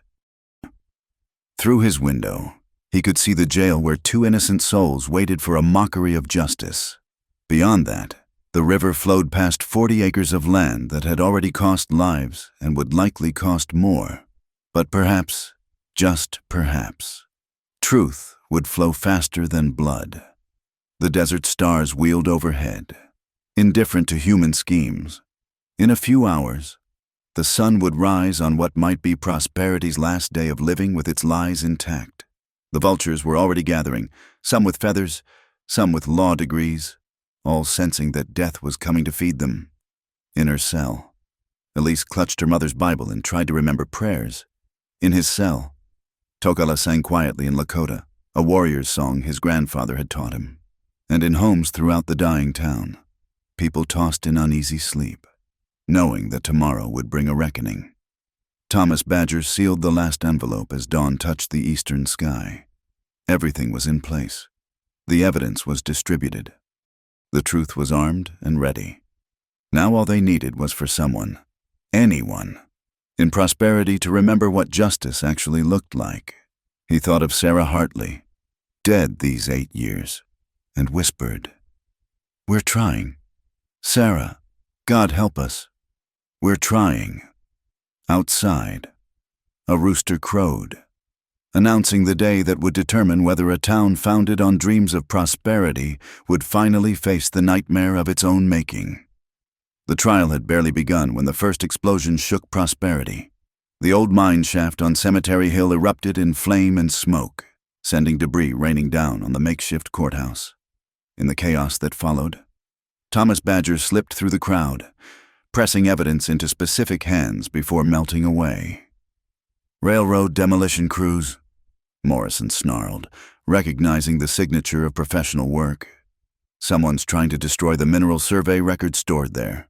Through his window, he could see the jail where 2 innocent souls waited for a mockery of justice. Beyond that, the river flowed past 40 acres of land that had already cost lives and would likely cost more. But perhaps, just perhaps, truth would flow faster than blood. The desert stars wheeled overhead, indifferent to human schemes. In a few hours, the sun would rise on what might be Prosperity's last day of living with its lies intact. The vultures were already gathering, some with feathers, some with law degrees, all sensing that death was coming to feed them. In her cell, Elise clutched her mother's Bible and tried to remember prayers. In his cell, Tokala sang quietly in Lakota, a warrior's song his grandfather had taught him. And in homes throughout the dying town, people tossed in uneasy sleep. knowing that tomorrow would bring a reckoning. Thomas Badger sealed the last envelope as dawn touched the eastern sky. Everything was in place. The evidence was distributed. The truth was armed and ready. Now all they needed was for someone, anyone, in Prosperity to remember what justice actually looked like. He thought of Sarah Hartley, dead these 8 years, and whispered, "We're trying. Sarah, God help us. We're trying." Outside, a rooster crowed, announcing the day that would determine whether a town founded on dreams of prosperity would finally face the nightmare of its own making. The trial had barely begun when the first explosion shook Prosperity. The old mine shaft on Cemetery Hill erupted in flame and smoke, sending debris raining down on the makeshift courthouse. In the chaos that followed, Thomas Badger slipped through the crowd, pressing evidence into specific hands before melting away. "Railroad demolition crews," Morrison snarled, recognizing the signature of professional work. "Someone's trying to destroy the mineral survey record stored there."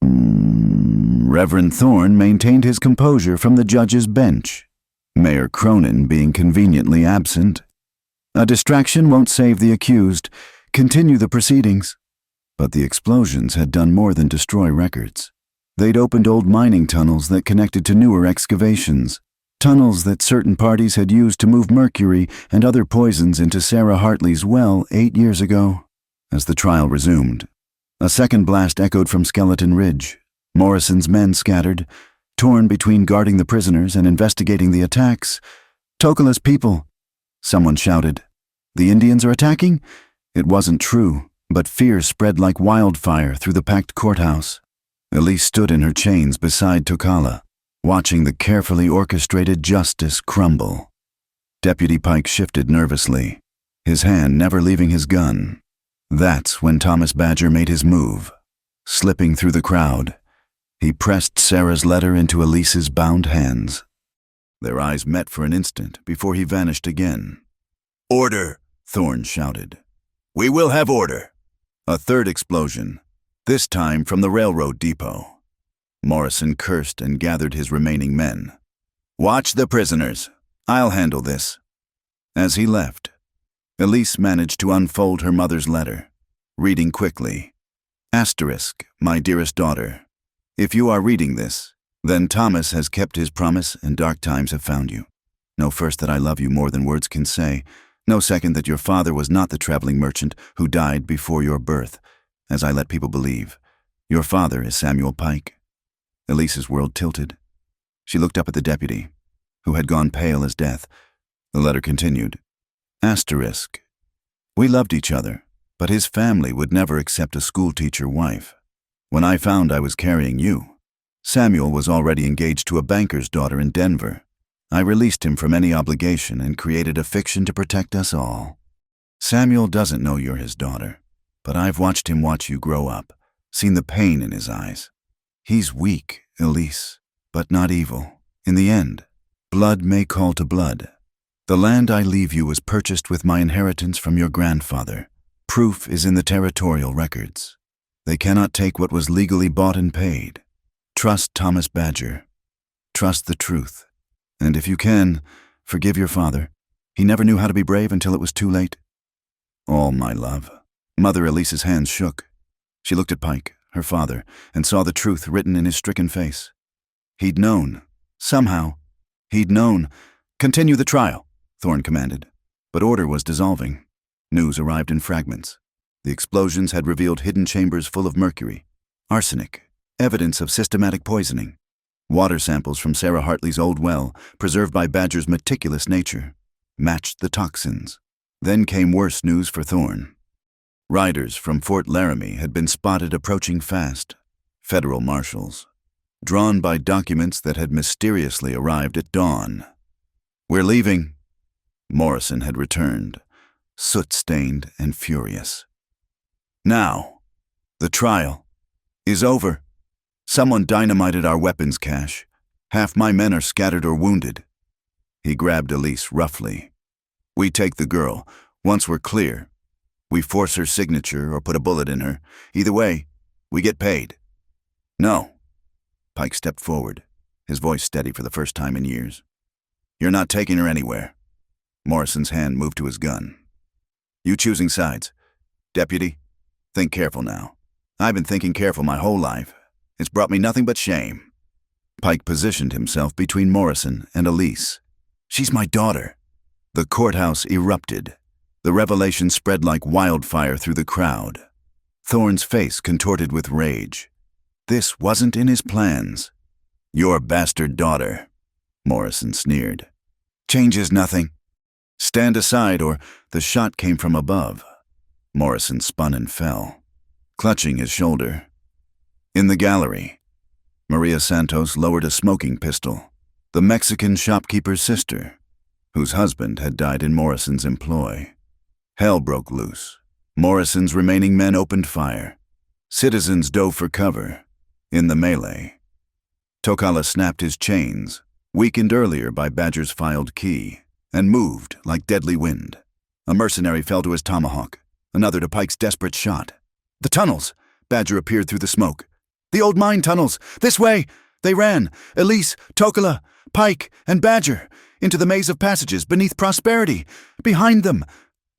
Reverend Thorne maintained his composure from the judge's bench, Mayor Cronin being conveniently absent. "A distraction won't save the accused. Continue the proceedings." But the explosions had done more than destroy records. They'd opened old mining tunnels that connected to newer excavations, tunnels that certain parties had used to move mercury and other poisons into Sarah Hartley's well 8 years ago. As the trial resumed, a second blast echoed from Skeleton Ridge. Morrison's men scattered, torn between guarding the prisoners and investigating the attacks. "Tokala's people," someone shouted. "The Indians are attacking?" It wasn't true, but fear spread like wildfire through the packed courthouse. Elise stood in her chains beside Tokala, watching the carefully orchestrated justice crumble. Deputy Pike shifted nervously, his hand never leaving his gun. That's when Thomas Badger made his move. Slipping through the crowd, he pressed Sarah's letter into Elise's bound hands. Their eyes met for an instant before he vanished again. "Order!" Thorne shouted. "We will have order!" A third explosion, this time from the railroad depot. Morrison cursed and gathered his remaining men. "Watch the prisoners. I'll handle this." As he left, Elise managed to unfold her mother's letter, reading quickly. "Asterisk, my dearest daughter. If you are reading this, then Thomas has kept his promise and dark times have found you. Know first that I love you more than words can say. Know second that your father was not the traveling merchant who died before your birth, as I let people believe. Your father is Samuel Pike." Elise's world tilted. She looked up at the deputy, who had gone pale as death. The letter continued. "Asterisk. We loved each other, but his family would never accept a schoolteacher wife. When I found I was carrying you, Samuel was already engaged to a banker's daughter in Denver. I released him from any obligation and created a fiction to protect us all. Samuel doesn't know you're his daughter, but I've watched him watch you grow up, seen the pain in his eyes. He's weak, Elise, but not evil. In the end, blood may call to blood. The land I leave you was purchased with my inheritance from your grandfather. Proof is in the territorial records. They cannot take what was legally bought and paid. Trust Thomas Badger. Trust the truth. And if you can, forgive your father. He never knew how to be brave until it was too late. All my love." Mother Elise's hands shook. She looked at Pike, her father, and saw the truth written in his stricken face. He'd known. Somehow, he'd known. "Continue the trial," Thorne commanded. But order was dissolving. News arrived in fragments. The explosions had revealed hidden chambers full of mercury, arsenic, evidence of systematic poisoning. Water samples from Sarah Hartley's old well, preserved by Badger's meticulous nature, matched the toxins. Then came worse news for Thorne. Riders from Fort Laramie had been spotted approaching fast, federal marshals, drawn by documents that had mysteriously arrived at dawn. "We're leaving." Morrison had returned, soot-stained and furious. "Now, the trial is over. Someone dynamited our weapons cache. Half my men are scattered or wounded." He grabbed Elise roughly. "We take the girl. Once we're clear, we force her signature or put a bullet in her. Either way, we get paid." No. Pike stepped forward, his voice steady for the first time in years. You're not taking her anywhere. Morrison's hand moved to his gun. You choosing sides. Deputy, think careful now. I've been thinking careful my whole life. It's brought me nothing but shame. Pike positioned himself between Morrison and Elise. She's my daughter. The courthouse erupted. The revelation spread like wildfire through the crowd. Thorne's face contorted with rage. This wasn't in his plans. Your bastard daughter, Morrison sneered. Changes nothing. Stand aside or the shot came from above. Morrison spun and fell, clutching his shoulder. In the gallery, Maria Santos lowered a smoking pistol, the Mexican shopkeeper's sister, whose husband had died in Morrison's employ. Hell broke loose. Morrison's remaining men opened fire. Citizens dove for cover. In the melee, Tokala snapped his chains, weakened earlier by Badger's filed key, and moved like deadly wind. A mercenary fell to his tomahawk, another to Pike's desperate shot. The tunnels! Badger appeared through the smoke. The old mine tunnels! This way! They ran, Elise, Tokala, Pike, and Badger, into the maze of passages beneath Prosperity. Behind them,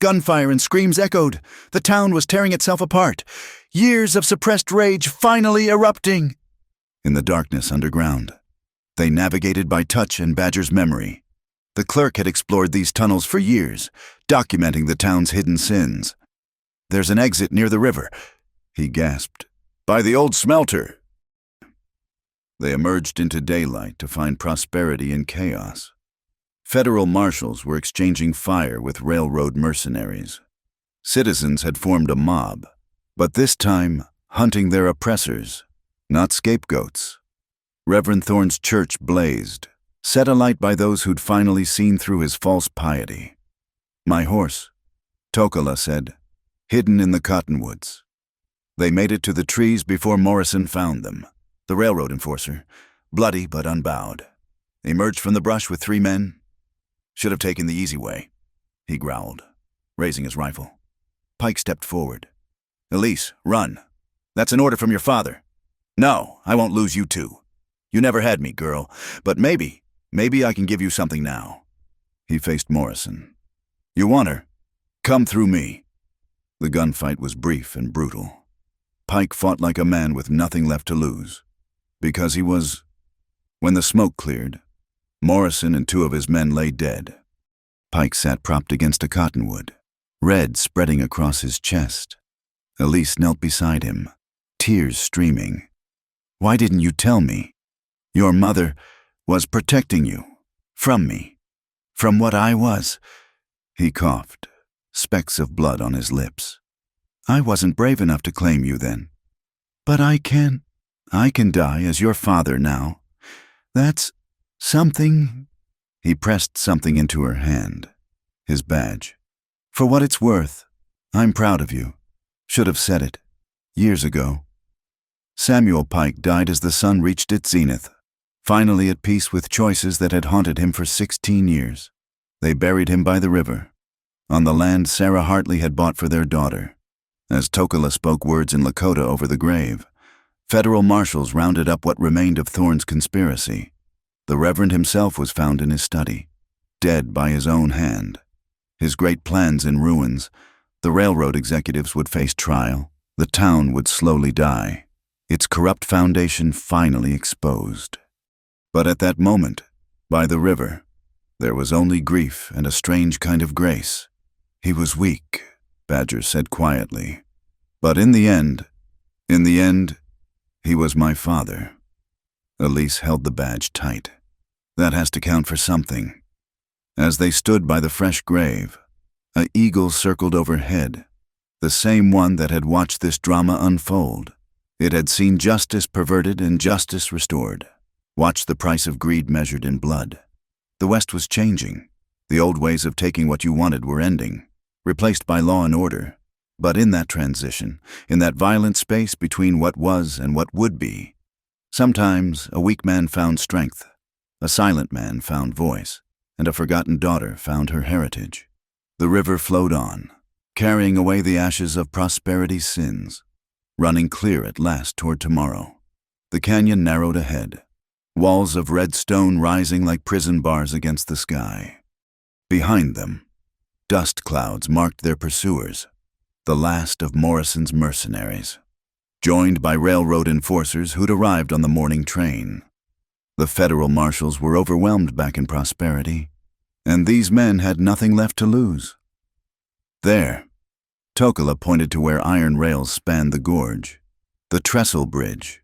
gunfire and screams echoed. The town was tearing itself apart. Years of suppressed rage finally erupting. In the darkness underground, they navigated by touch and Badger's memory. The clerk had explored these tunnels for years, documenting the town's hidden sins. There's an exit near the river, he gasped. By the old smelter. They emerged into daylight to find Prosperity in chaos. Federal marshals were exchanging fire with railroad mercenaries. Citizens had formed a mob, but this time hunting their oppressors, not scapegoats. Reverend Thorne's church blazed, set alight by those who'd finally seen through his false piety. My horse, Tokala said, hidden in the cottonwoods. They made it to the trees before Morrison found them. The railroad enforcer, bloody but unbowed, emerged from the brush with 3 men. Should have taken the easy way, he growled, raising his rifle. Pike stepped forward. Elise, run. That's an order from your father. No, I won't lose you too. You never had me, girl, but maybe I can give you something now. He faced Morrison. You want her? Come through me. The gunfight was brief and brutal. Pike fought like a man with nothing left to lose. Because he was... When the smoke cleared, Morrison and 2 of his men lay dead. Pike sat propped against a cottonwood, red spreading across his chest. Elise knelt beside him, tears streaming. Why didn't you tell me? Your mother was protecting you. From me. From what I was. He coughed, specks of blood on his lips. I wasn't brave enough to claim you then. But I can die as your father now. That's something. He pressed something into her hand. His badge. For what it's worth, I'm proud of you. Should have said it. Years ago. Samuel Pike died as the sun reached its zenith, finally at peace with choices that had haunted him for 16 years. They buried him by the river, on the land Sarah Hartley had bought for their daughter. As Tokala spoke words in Lakota over the grave, federal marshals rounded up what remained of Thorne's conspiracy. The Reverend himself was found in his study, dead by his own hand. His great plans in ruins, the railroad executives would face trial, the town would slowly die, its corrupt foundation finally exposed. But at that moment, by the river, there was only grief and a strange kind of grace. He was weak, Badger said quietly. But in the end, he was my father. Elise held the badge tight. That has to count for something. As they stood by the fresh grave, an eagle circled overhead, the same one that had watched this drama unfold. It had seen justice perverted and justice restored, watched the price of greed measured in blood. The West was changing. The old ways of taking what you wanted were ending, replaced by law and order. But in that transition, in that violent space between what was and what would be, sometimes a weak man found strength, a silent man found voice, and a forgotten daughter found her heritage. The river flowed on, carrying away the ashes of Prosperity's sins, running clear at last toward tomorrow. The canyon narrowed ahead, walls of red stone rising like prison bars against the sky. Behind them, dust clouds marked their pursuers, the last of Morrison's mercenaries, joined by railroad enforcers who'd arrived on the morning train. The federal marshals were overwhelmed back in Prosperity, and these men had nothing left to lose. There, Tokala pointed to where iron rails spanned the gorge, the trestle bridge.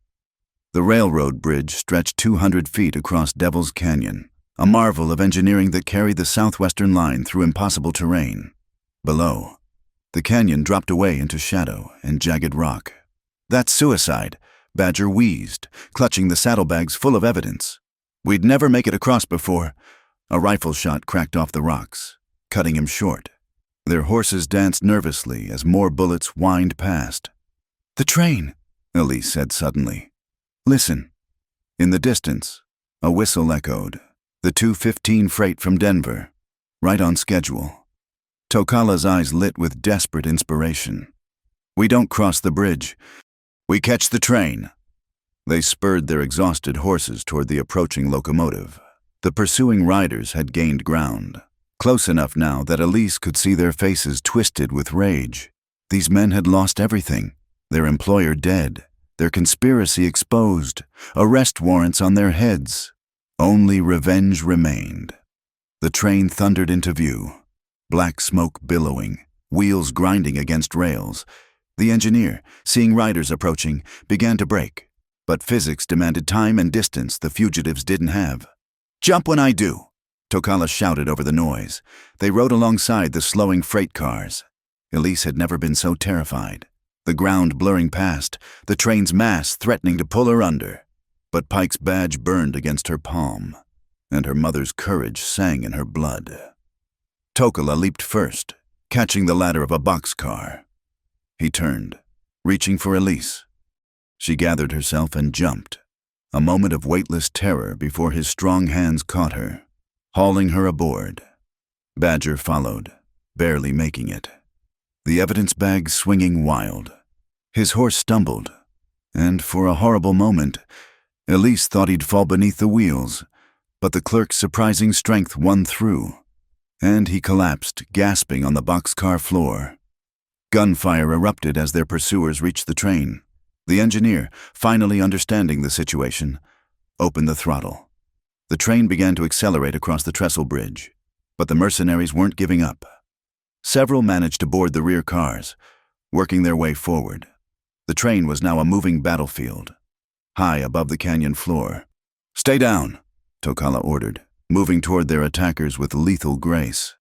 The railroad bridge stretched 200 feet across Devil's Canyon, a marvel of engineering that carried the southwestern line through impossible terrain. Below, the canyon dropped away into shadow and jagged rock. "That's suicide," Badger wheezed, clutching the saddlebags full of evidence. "We'd never make it across before." A rifle shot cracked off the rocks, cutting him short. Their horses danced nervously as more bullets whined past. "The train," Elise said suddenly. "Listen." In the distance, a whistle echoed. The 2:15 freight from Denver, right on schedule. Tokala's eyes lit with desperate inspiration. "We don't cross the bridge. We catch the train." They spurred their exhausted horses toward the approaching locomotive. The pursuing riders had gained ground, close enough now that Elise could see their faces twisted with rage. These men had lost everything, their employer dead, their conspiracy exposed, arrest warrants on their heads. Only revenge remained. The train thundered into view, black smoke billowing, wheels grinding against rails. The engineer, seeing riders approaching, began to brake, but physics demanded time and distance the fugitives didn't have. "Jump when I do," Tokala shouted over the noise. They rode alongside the slowing freight cars. Elise had never been so terrified. The ground blurring past, the train's mass threatening to pull her under. But Pike's badge burned against her palm, and her mother's courage sang in her blood. Tokala leaped first, catching the ladder of a boxcar. He turned, reaching for Elise. She gathered herself and jumped, a moment of weightless terror before his strong hands caught her, hauling her aboard. Badger followed, barely making it, the evidence bag swinging wild. His horse stumbled, and for a horrible moment, Elise thought he'd fall beneath the wheels, but the clerk's surprising strength won through, and he collapsed, gasping on the boxcar floor. Gunfire erupted as their pursuers reached the train. The engineer, finally understanding the situation, opened the throttle. The train began to accelerate across the trestle bridge, but the mercenaries weren't giving up. Several managed to board the rear cars, working their way forward. The train was now a moving battlefield, high above the canyon floor. "Stay down," Tokala ordered, moving toward their attackers with lethal grace.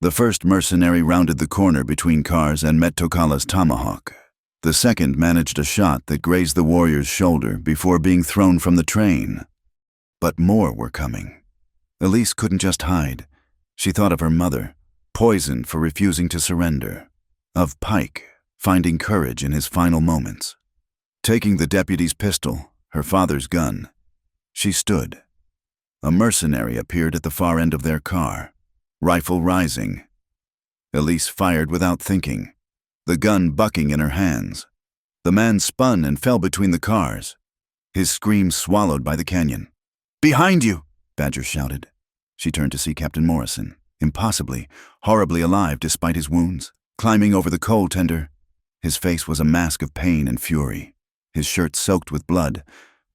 The first mercenary rounded the corner between cars and met Tokala's tomahawk. The second managed a shot that grazed the warrior's shoulder before being thrown from the train. But more were coming. Elise couldn't just hide. She thought of her mother, poisoned for refusing to surrender. Of Pike, finding courage in his final moments. Taking the deputy's pistol, her father's gun, she stood. A mercenary appeared at the far end of their car, rifle rising. Elise fired without thinking, the gun bucking in her hands. The man spun and fell between the cars, his scream swallowed by the canyon. "Behind you!" Badger shouted. She turned to see Captain Morrison, impossibly, horribly alive despite his wounds, climbing over the coal tender. His face was a mask of pain and fury, his shirt soaked with blood,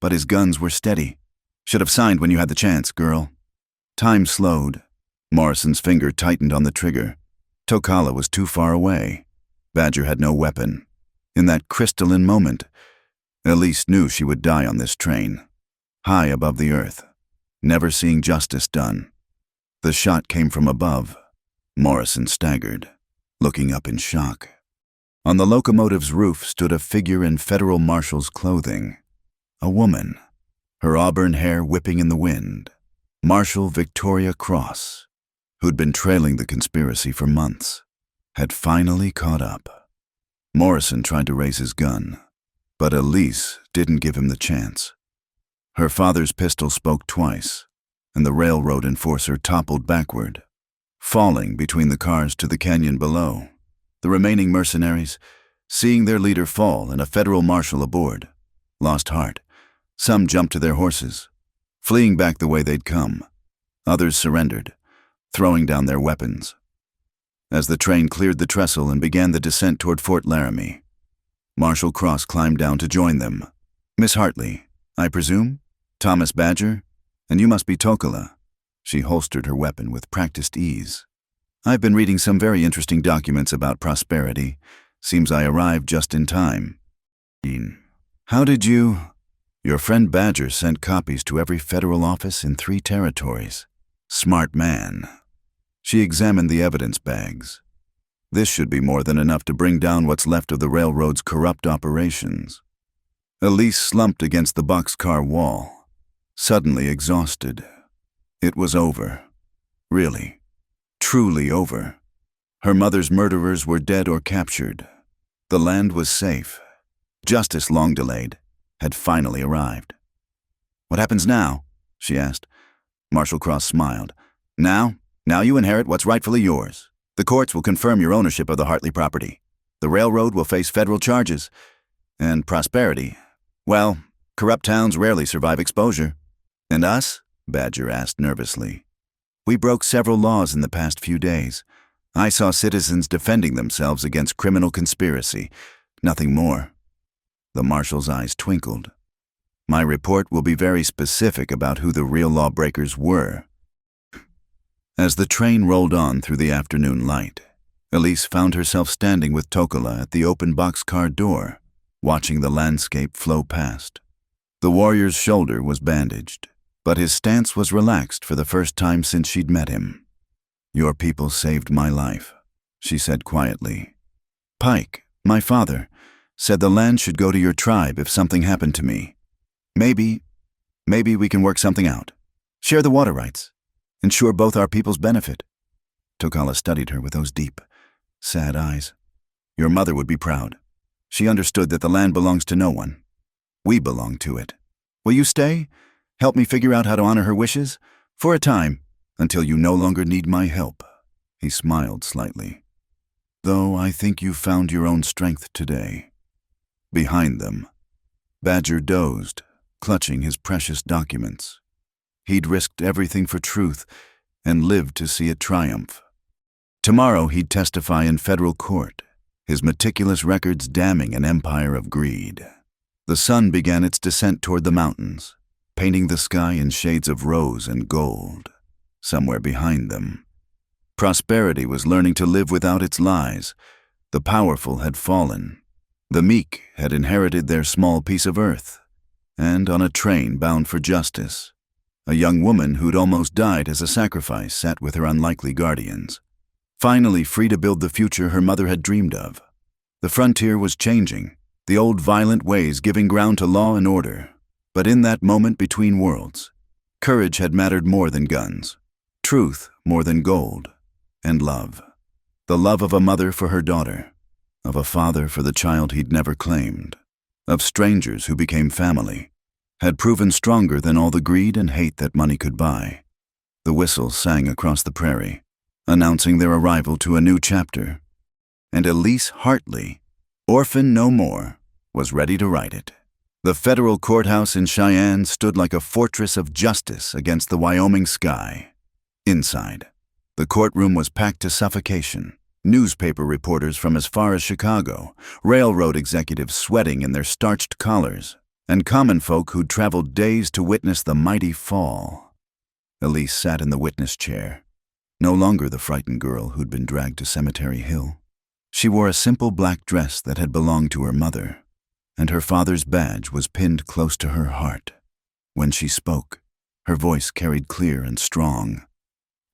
but his guns were steady. "Should have signed when you had the chance, girl." Time slowed. Morrison's finger tightened on the trigger. Tokala was too far away. Badger had no weapon. In that crystalline moment, Elise knew she would die on this train, high above the earth, never seeing justice done. The shot came from above. Morrison staggered, looking up in shock. On the locomotive's roof stood a figure in federal marshal's clothing. A woman, her auburn hair whipping in the wind. Marshal Victoria Cross, who'd been trailing the conspiracy for months, had finally caught up. Morrison tried to raise his gun, but Elise didn't give him the chance. Her father's pistol spoke twice, and the railroad enforcer toppled backward, falling between the cars to the canyon below. The remaining mercenaries, seeing their leader fall and a federal marshal aboard, lost heart, Some jumped to their horses, fleeing back the way they'd come. Others surrendered, throwing down their weapons. As the train cleared the trestle and began the descent toward Fort Laramie, Marshal Cross climbed down to join them. "Miss Hartley, I presume? Thomas Badger? And you must be Tokola." She holstered her weapon with practiced ease. "I've been reading some very interesting documents about prosperity. Seems I arrived just in time." "How did you—" "Your friend Badger sent copies to every federal office in 3 territories. Smart man." She examined the evidence bags. "This should be more than enough to bring down what's left of the railroad's corrupt operations." Elise slumped against the boxcar wall, suddenly exhausted. It was over. Really, truly over. Her mother's murderers were dead or captured. The land was safe. Justice, long delayed, had finally arrived. "What happens now?" she asked. Marshal Cross smiled. Now you inherit what's rightfully yours. The courts will confirm your ownership of the Hartley property. The railroad will face federal charges. And prosperity, well, corrupt towns rarely survive exposure." "And us?" Badger asked nervously. "We broke several laws in the past few days. I saw citizens defending themselves against criminal conspiracy. Nothing more." The marshal's eyes twinkled. "My report will be very specific about who the real lawbreakers were." As the train rolled on through the afternoon light, Elise found herself standing with Tokola at the open boxcar door, watching the landscape flow past. The warrior's shoulder was bandaged, but his stance was relaxed for the first time since she'd met him. "Your people saved my life," she said quietly. "Pike, my father, said the land should go to your tribe if something happened to me. Maybe we can work something out. Share the water rights. Ensure both our peoples benefit." Tokola studied her with those deep, sad eyes. "Your mother would be proud. She understood that the land belongs to no one. We belong to it. Will you stay? Help me figure out how to honor her wishes? For a time, until you no longer need my help." He smiled slightly. "Though I think you found your own strength today." Behind them, Badger dozed, clutching his precious documents. He'd risked everything for truth and lived to see it triumph. Tomorrow he'd testify in federal court, his meticulous records damning an empire of greed. The sun began its descent toward the mountains, painting the sky in shades of rose and gold. Somewhere behind them, prosperity was learning to live without its lies. The powerful had fallen. The meek had inherited their small piece of earth. And on a train bound for justice, a young woman who'd almost died as a sacrifice sat with her unlikely guardians, finally free to build the future her mother had dreamed of. The frontier was changing, the old violent ways giving ground to law and order. But in that moment between worlds, courage had mattered more than guns, truth more than gold, and love. The love of a mother for her daughter, of a father for the child he'd never claimed, of strangers who became family, had proven stronger than all the greed and hate that money could buy. The whistle sang across the prairie, announcing their arrival to a new chapter. And Elise Hartley, orphan no more, was ready to write it. The federal courthouse in Cheyenne stood like a fortress of justice against the Wyoming sky. Inside, the courtroom was packed to suffocation. Newspaper reporters from as far as Chicago, railroad executives sweating in their starched collars, and common folk who'd traveled days to witness the mighty fall. Elise sat in the witness chair, no longer the frightened girl who'd been dragged to Cemetery Hill. She wore a simple black dress that had belonged to her mother, and her father's badge was pinned close to her heart. When she spoke, her voice carried clear and strong.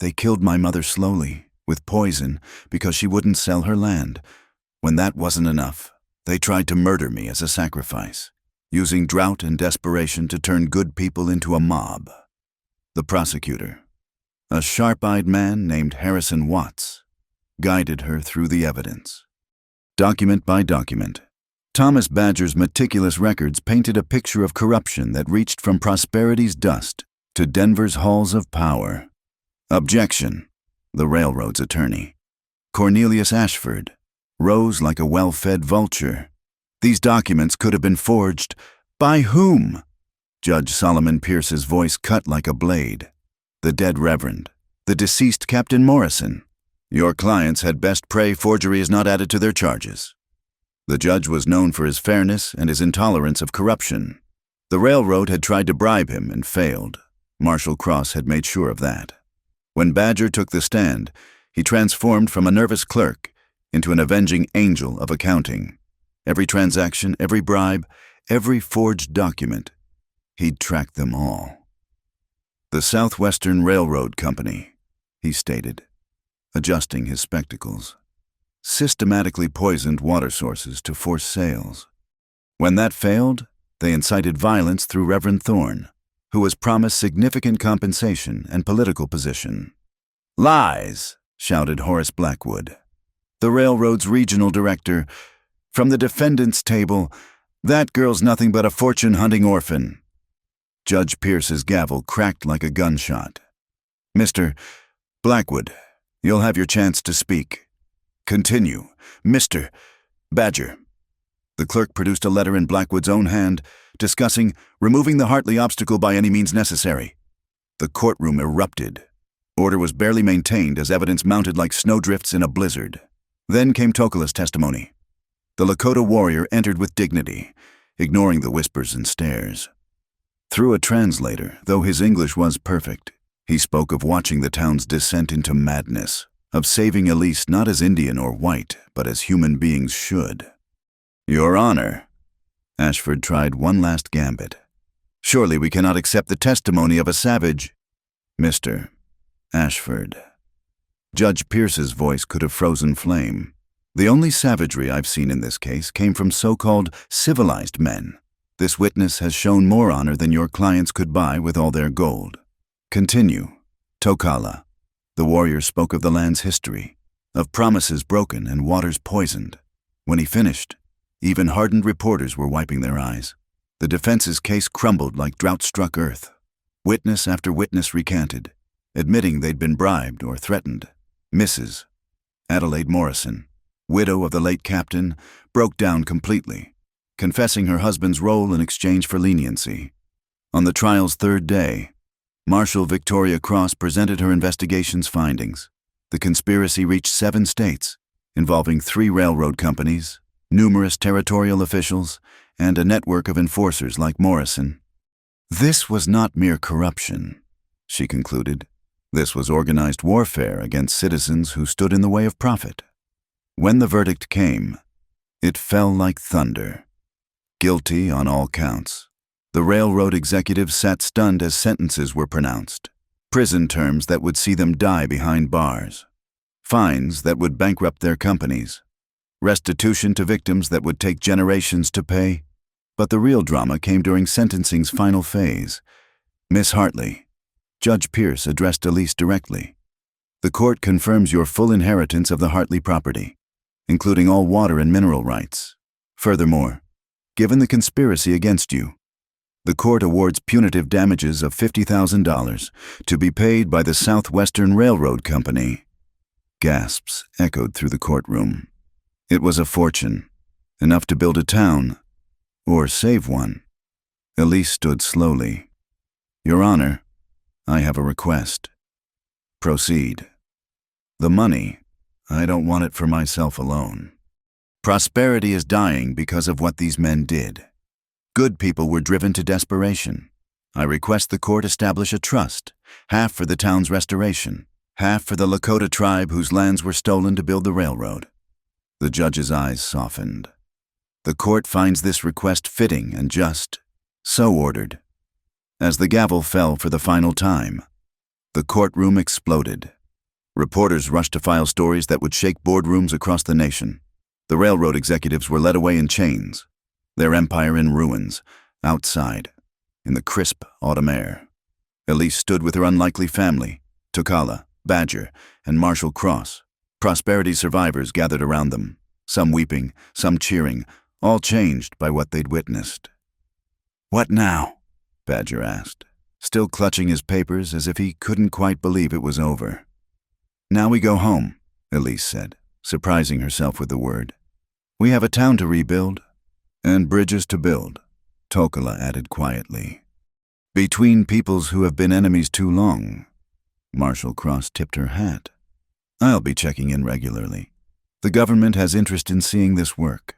"They killed my mother slowly, with poison, because she wouldn't sell her land. When that wasn't enough, they tried to murder me as a sacrifice, using drought and desperation to turn good people into a mob." The prosecutor, a sharp-eyed man named Harrison Watts, guided her through the evidence. Document by document, Thomas Badger's meticulous records painted a picture of corruption that reached from prosperity's dust to Denver's halls of power. "Objection," the railroad's attorney, Cornelius Ashford, rose like a well-fed vulture. "These documents could have been forged. By whom?" Judge Solomon Pierce's voice cut like a blade. "The dead Reverend, the deceased Captain Morrison. Your clients had best pray forgery is not added to their charges." The judge was known for his fairness and his intolerance of corruption. The railroad had tried to bribe him and failed. Marshal Cross had made sure of that. When Badger took the stand, he transformed from a nervous clerk into an avenging angel of accounting. Every transaction, every bribe, every forged document, he'd tracked them all. "The Southwestern Railroad Company," he stated, adjusting his spectacles, "systematically poisoned water sources to force sales. When that failed, they incited violence through Reverend Thorne, who was promised significant compensation and political position." "Lies!" shouted Horace Blackwood, the railroad's regional director. From the defendant's table, "That girl's nothing but a fortune-hunting orphan." Judge Pierce's gavel cracked like a gunshot. "Mr. Blackwood, you'll have your chance to speak. Continue, Mr. Badger." The clerk produced a letter in Blackwood's own hand, discussing removing the Hartley obstacle by any means necessary. The courtroom erupted. Order was barely maintained as evidence mounted like snowdrifts in a blizzard. Then came Tokola's testimony. The Lakota warrior entered with dignity, ignoring the whispers and stares. Through a translator, though his English was perfect, he spoke of watching the town's descent into madness, of saving Elise not as Indian or white, but as human beings should. "Your Honor," Ashford tried one last gambit. "Surely we cannot accept the testimony of a savage." "Mr. Ashford." Judge Pierce's voice could have frozen flame. "The only savagery I've seen in this case came from so-called civilized men. This witness has shown more honor than your clients could buy with all their gold. Continue, Tokola." The warrior spoke of the land's history, of promises broken and waters poisoned. When he finished, even hardened reporters were wiping their eyes. The defense's case crumbled like drought-struck earth. Witness after witness recanted, admitting they'd been bribed or threatened. Mrs. Adelaide Morrison, widow of the late captain, broke down completely, confessing her husband's role in exchange for leniency. On the trial's third day, Marshal Victoria Cross presented her investigation's findings. The conspiracy reached 7 states, involving 3 railroad companies, numerous territorial officials, and a network of enforcers like Morrison. "This was not mere corruption," she concluded. "This was organized warfare against citizens who stood in the way of profit." When the verdict came, it fell like thunder. Guilty on all counts. The railroad executives sat stunned as sentences were pronounced. Prison terms that would see them die behind bars. Fines that would bankrupt their companies. Restitution to victims that would take generations to pay. But the real drama came during sentencing's final phase. "Miss Hartley," Judge Pierce addressed Elise directly, "the court confirms your full inheritance of the Hartley property, including all water and mineral rights. Furthermore, given the conspiracy against you, the court awards punitive damages of $50,000 to be paid by the Southwestern Railroad Company." Gasps echoed through the courtroom. It was a fortune, enough to build a town, or save one. Elise stood slowly. "Your Honor, I have a request." "Proceed." "The money, I don't want it for myself alone. Prosperity is dying because of what these men did. Good people were driven to desperation. I request the court establish a trust, half for the town's restoration, half for the Lakota tribe whose lands were stolen to build the railroad." The judge's eyes softened. "The court finds this request fitting and just. So ordered." As the gavel fell for the final time, the courtroom exploded. Reporters rushed to file stories that would shake boardrooms across the nation. The railroad executives were led away in chains, their empire in ruins, outside, in the crisp autumn air. Elise stood with her unlikely family, Tokala, Badger, and Marshal Cross. Prosperity's survivors gathered around them, some weeping, some cheering, all changed by what they'd witnessed. "What now?" Badger asked, still clutching his papers as if he couldn't quite believe it was over. "Now we go home," Elise said, surprising herself with the word. "We have a town to rebuild." "And bridges to build," Tokola added quietly. Between peoples who have been enemies too long. Marshall Cross tipped her hat. I'll be checking in regularly. The government has interest in seeing this work.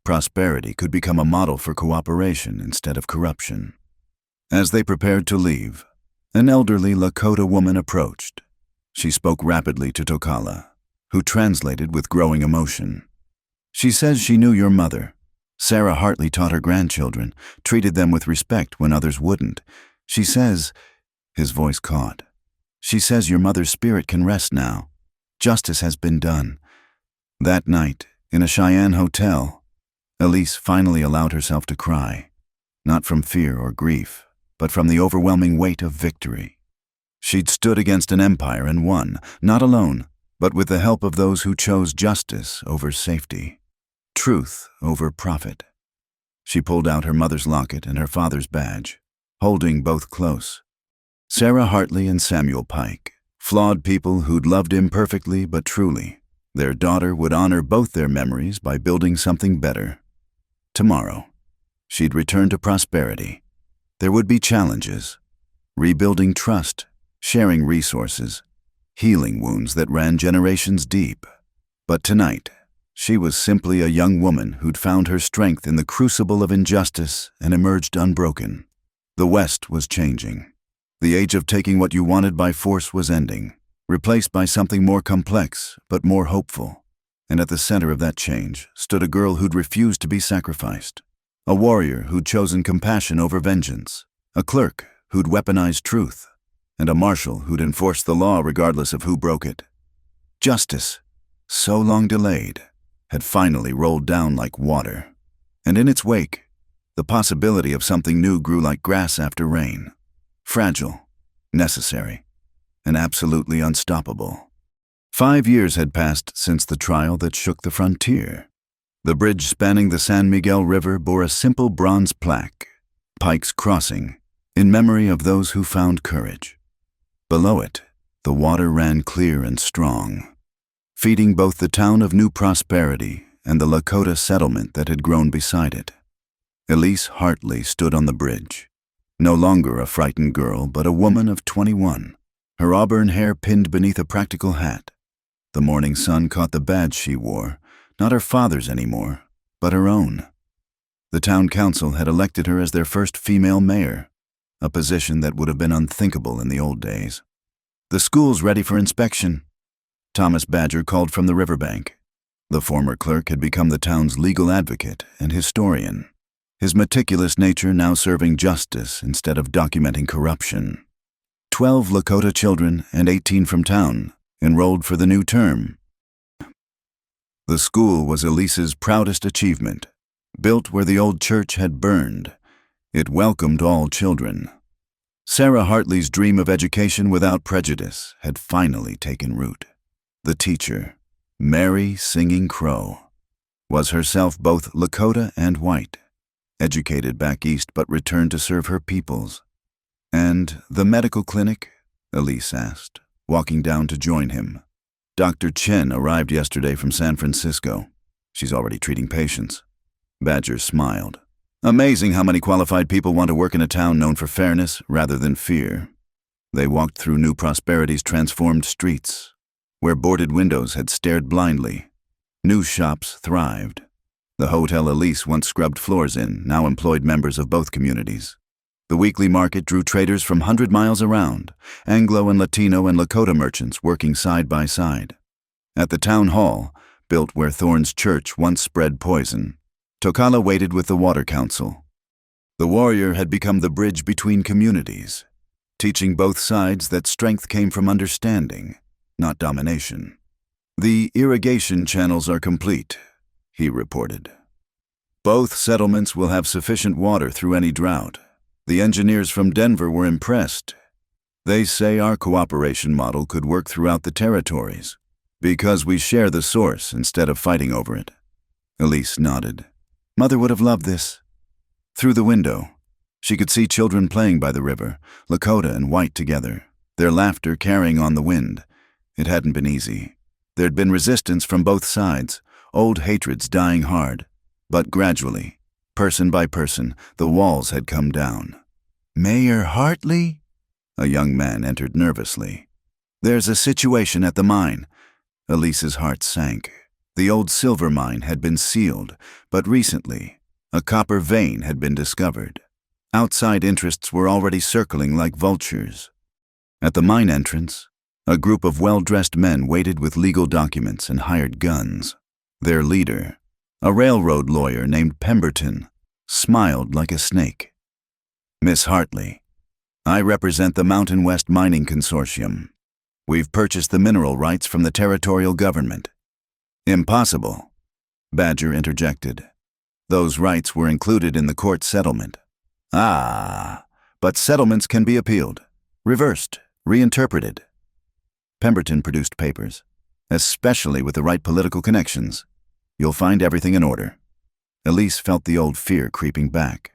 Prosperity could become a model for cooperation instead of corruption. As they prepared to leave, an elderly Lakota woman approached. She spoke rapidly to Tokala, who translated with growing emotion. She says she knew your mother. Sarah Hartley taught her grandchildren, treated them with respect when others wouldn't. She says, his voice caught. She says your mother's spirit can rest now. Justice has been done. That night, in a Cheyenne hotel, Elise finally allowed herself to cry, not from fear or grief, but from the overwhelming weight of victory. She'd stood against an empire and won, not alone, but with the help of those who chose justice over safety, truth over profit. She pulled out her mother's locket and her father's badge, holding both close. Sarah Hartley and Samuel Pike, flawed people who'd loved imperfectly but truly. Their daughter would honor both their memories by building something better. Tomorrow, she'd return to prosperity. There would be challenges, rebuilding trust, sharing resources, healing wounds that ran generations deep. But tonight, she was simply a young woman who'd found her strength in the crucible of injustice and emerged unbroken. The West was changing. The age of taking what you wanted by force was ending, replaced by something more complex but more hopeful. And at the center of that change stood a girl who'd refused to be sacrificed, a warrior who'd chosen compassion over vengeance, a clerk who'd weaponized truth, and a marshal who'd enforced the law regardless of who broke it. Justice, so long delayed, had finally rolled down like water, and in its wake, the possibility of something new grew like grass after rain. Fragile, necessary, and absolutely unstoppable. 5 years had passed since the trial that shook the frontier. The bridge spanning the San Miguel River bore a simple bronze plaque, Pike's Crossing, in memory of those who found courage. Below it, the water ran clear and strong, feeding both the town of New Prosperity and the Lakota settlement that had grown beside it. Elise Hartley stood on the bridge, no longer a frightened girl, but a woman of 21, her auburn hair pinned beneath a practical hat. The morning sun caught the badge she wore, not her father's anymore, but her own. The town council had elected her as their first female mayor, a position that would have been unthinkable in the old days. The school's ready for inspection, Thomas Badger called from the riverbank. The former clerk had become the town's legal advocate and historian, his meticulous nature now serving justice instead of documenting corruption. 12 Lakota children and 18 from town enrolled for the new term. The school was Elise's proudest achievement. Built where the old church had burned, it welcomed all children. Sarah Hartley's dream of education without prejudice had finally taken root. The teacher, Mary Singing Crow, was herself both Lakota and white, educated back east but returned to serve her peoples. And the medical clinic? Elise asked, walking down to join him. Dr. Chen arrived yesterday from San Francisco. She's already treating patients. Badger smiled. Amazing how many qualified people want to work in a town known for fairness rather than fear. They walked through New Prosperity's transformed streets, where boarded windows had stared blindly. New shops thrived. The hotel Elise once scrubbed floors in now employed members of both communities. The weekly market drew traders from 100 miles around, Anglo and Latino and Lakota merchants working side by side. At the town hall, built where Thorne's church once spread poison, Tokala waited with the water council. The warrior had become the bridge between communities, teaching both sides that strength came from understanding, not domination. The irrigation channels are complete, he reported. Both settlements will have sufficient water through any drought. The engineers from Denver were impressed. They say our cooperation model could work throughout the territories, because we share the source instead of fighting over it. Elise nodded. Mother would have loved this. Through the window, she could see children playing by the river, Lakota and white together, their laughter carrying on the wind. It hadn't been easy. There'd been resistance from both sides, old hatreds dying hard. But gradually, person by person, the walls had come down. Mayor Hartley? A young man entered nervously. There's a situation at the mine. Elise's heart sank. The old silver mine had been sealed, but recently, a copper vein had been discovered. Outside interests were already circling like vultures. At the mine entrance, a group of well-dressed men waited with legal documents and hired guns. Their leader, a railroad lawyer named Pemberton, smiled like a snake. Miss Hartley, I represent the Mountain West Mining Consortium. We've purchased the mineral rights from the territorial government. Impossible, Badger interjected. Those rights were included in the court settlement. Ah, but settlements can be appealed, reversed, reinterpreted. Pemberton produced papers, especially with the right political connections. You'll find everything in order. Elise felt the old fear creeping back.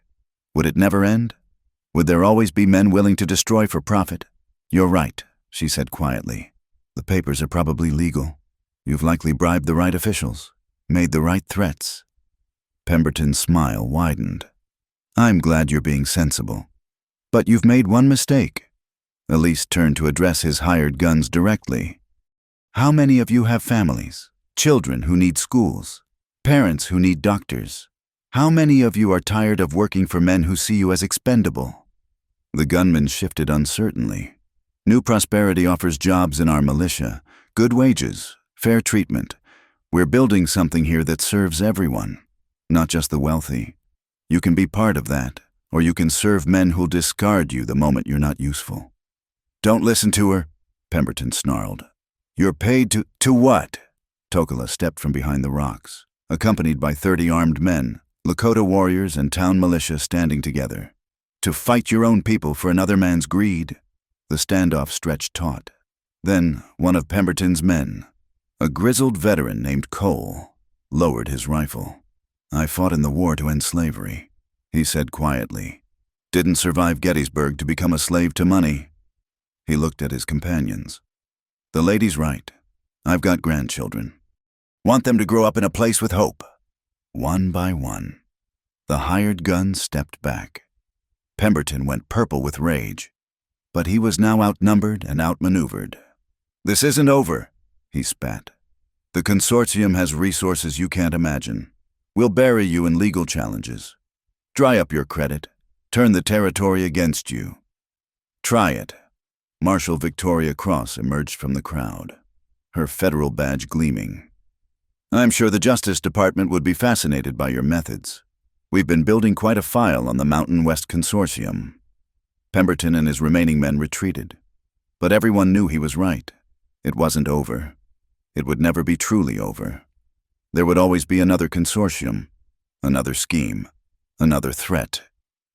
Would it never end? Would there always be men willing to destroy for profit? You're right, she said quietly. The papers are probably legal. You've likely bribed the right officials, made the right threats. Pemberton's smile widened. I'm glad you're being sensible. But you've made one mistake. Elise turned to address his hired guns directly. How many of you have families, children who need schools, parents who need doctors? How many of you are tired of working for men who see you as expendable? The gunman shifted uncertainly. New Prosperity offers jobs in our militia, good wages, fair treatment. We're building something here that serves everyone, not just the wealthy. You can be part of that, or you can serve men who'll discard you the moment you're not useful. Don't listen to her, Pemberton snarled. You're paid to what? Tokola stepped from behind the rocks, accompanied by 30 armed men, Lakota warriors and town militia standing together. To fight your own people for another man's greed. The standoff stretched taut. Then one of Pemberton's men, a grizzled veteran named Cole, lowered his rifle. I fought in the war to end slavery, he said quietly. Didn't survive Gettysburg to become a slave to money. He looked at his companions. The lady's right. I've got grandchildren. Want them to grow up in a place with hope. One by one, the hired guns stepped back. Pemberton went purple with rage, but he was now outnumbered and outmaneuvered. This isn't over, he spat. The consortium has resources you can't imagine. We'll bury you in legal challenges. Dry up your credit. Turn the territory against you. Try it. Marshal Victoria Cross emerged from the crowd, her federal badge gleaming. I'm sure the Justice Department would be fascinated by your methods. We've been building quite a file on the Mountain West Consortium. Pemberton and his remaining men retreated, but everyone knew he was right. It wasn't over. It would never be truly over. There would always be another consortium, another scheme, another threat.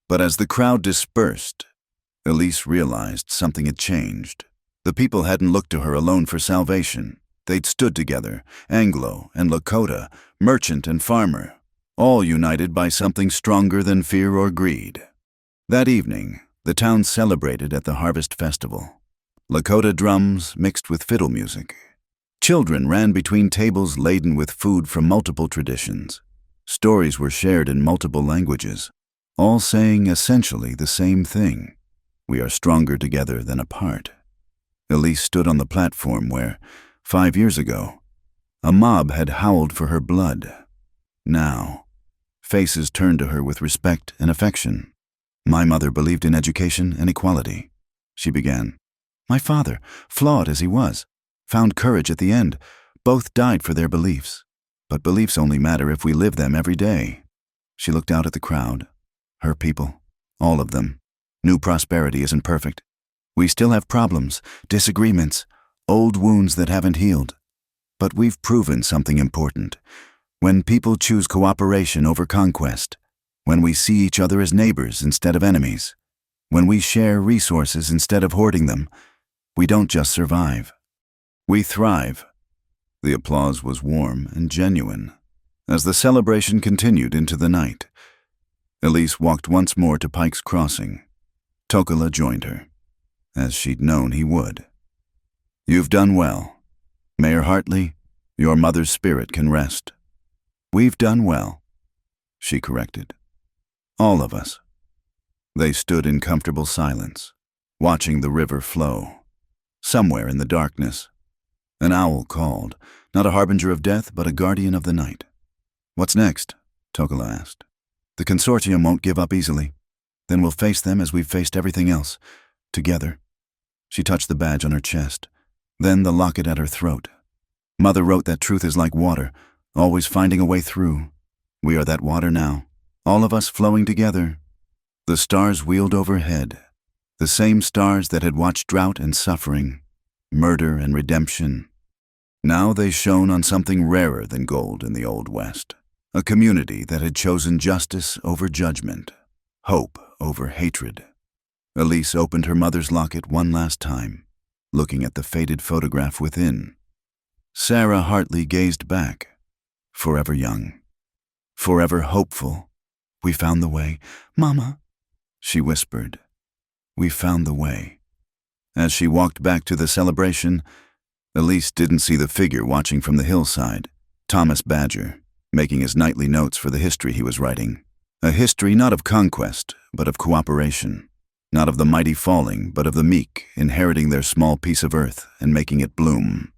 But as the crowd dispersed, Elise realized something had changed. The people hadn't looked to her alone for salvation. They'd stood together, Anglo and Lakota, merchant and farmer, all united by something stronger than fear or greed. That evening, the town celebrated at the Harvest Festival. Lakota drums mixed with fiddle music. Children ran between tables laden with food from multiple traditions. Stories were shared in multiple languages, all saying essentially the same thing. We are stronger together than apart. Elise stood on the platform where, 5 years ago, a mob had howled for her blood. Now, faces turned to her with respect and affection. My mother believed in education and equality, she began. My father, flawed as he was, found courage at the end. Both died for their beliefs. But beliefs only matter if we live them every day. She looked out at the crowd. Her people, all of them. New Prosperity isn't perfect. We still have problems, disagreements, old wounds that haven't healed. But we've proven something important. When people choose cooperation over conquest, when we see each other as neighbors instead of enemies, when we share resources instead of hoarding them, we don't just survive. We thrive. The applause was warm and genuine. As the celebration continued into the night, Elise walked once more to Pike's Crossing. Tokola joined her, as she'd known he would. You've done well. Mayor Hartley, your mother's spirit can rest. We've done well, she corrected. All of us. They stood in comfortable silence, watching the river flow. Somewhere in the darkness, an owl called, not a harbinger of death, but a guardian of the night. "What's next?" Tokola asked. "The consortium won't give up easily. Then we'll face them as we've faced everything else, together." She touched the badge on her chest, then the locket at her throat. "Mother wrote that truth is like water, always finding a way through. We are that water now, all of us flowing together." The stars wheeled overhead, the same stars that had watched drought and suffering, murder and redemption. Now they shone on something rarer than gold in the Old West, a community that had chosen justice over judgment, hope over hatred. Elise opened her mother's locket one last time, looking at the faded photograph within. Sarah Hartley gazed back, forever young, forever hopeful. "We found the way, Mama," she whispered. "We found the way." As she walked back to the celebration, Elise didn't see the figure watching from the hillside, Thomas Badger, making his nightly notes for the history he was writing. A history not of conquest, but of cooperation. Not of the mighty falling, but of the meek inheriting their small piece of earth and making it bloom.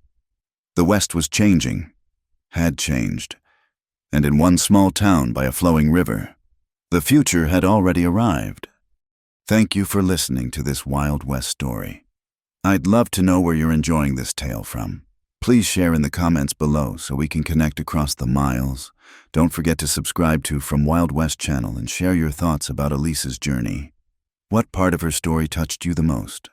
The West was changing, had changed, and in one small town by a flowing river, the future had already arrived. Thank you for listening to this Wild West story. I'd love to know where you're enjoying this tale from. Please share in the comments below so we can connect across the miles. Don't forget to subscribe to From Wild West channel and share your thoughts about Elise's journey. What part of her story touched you the most?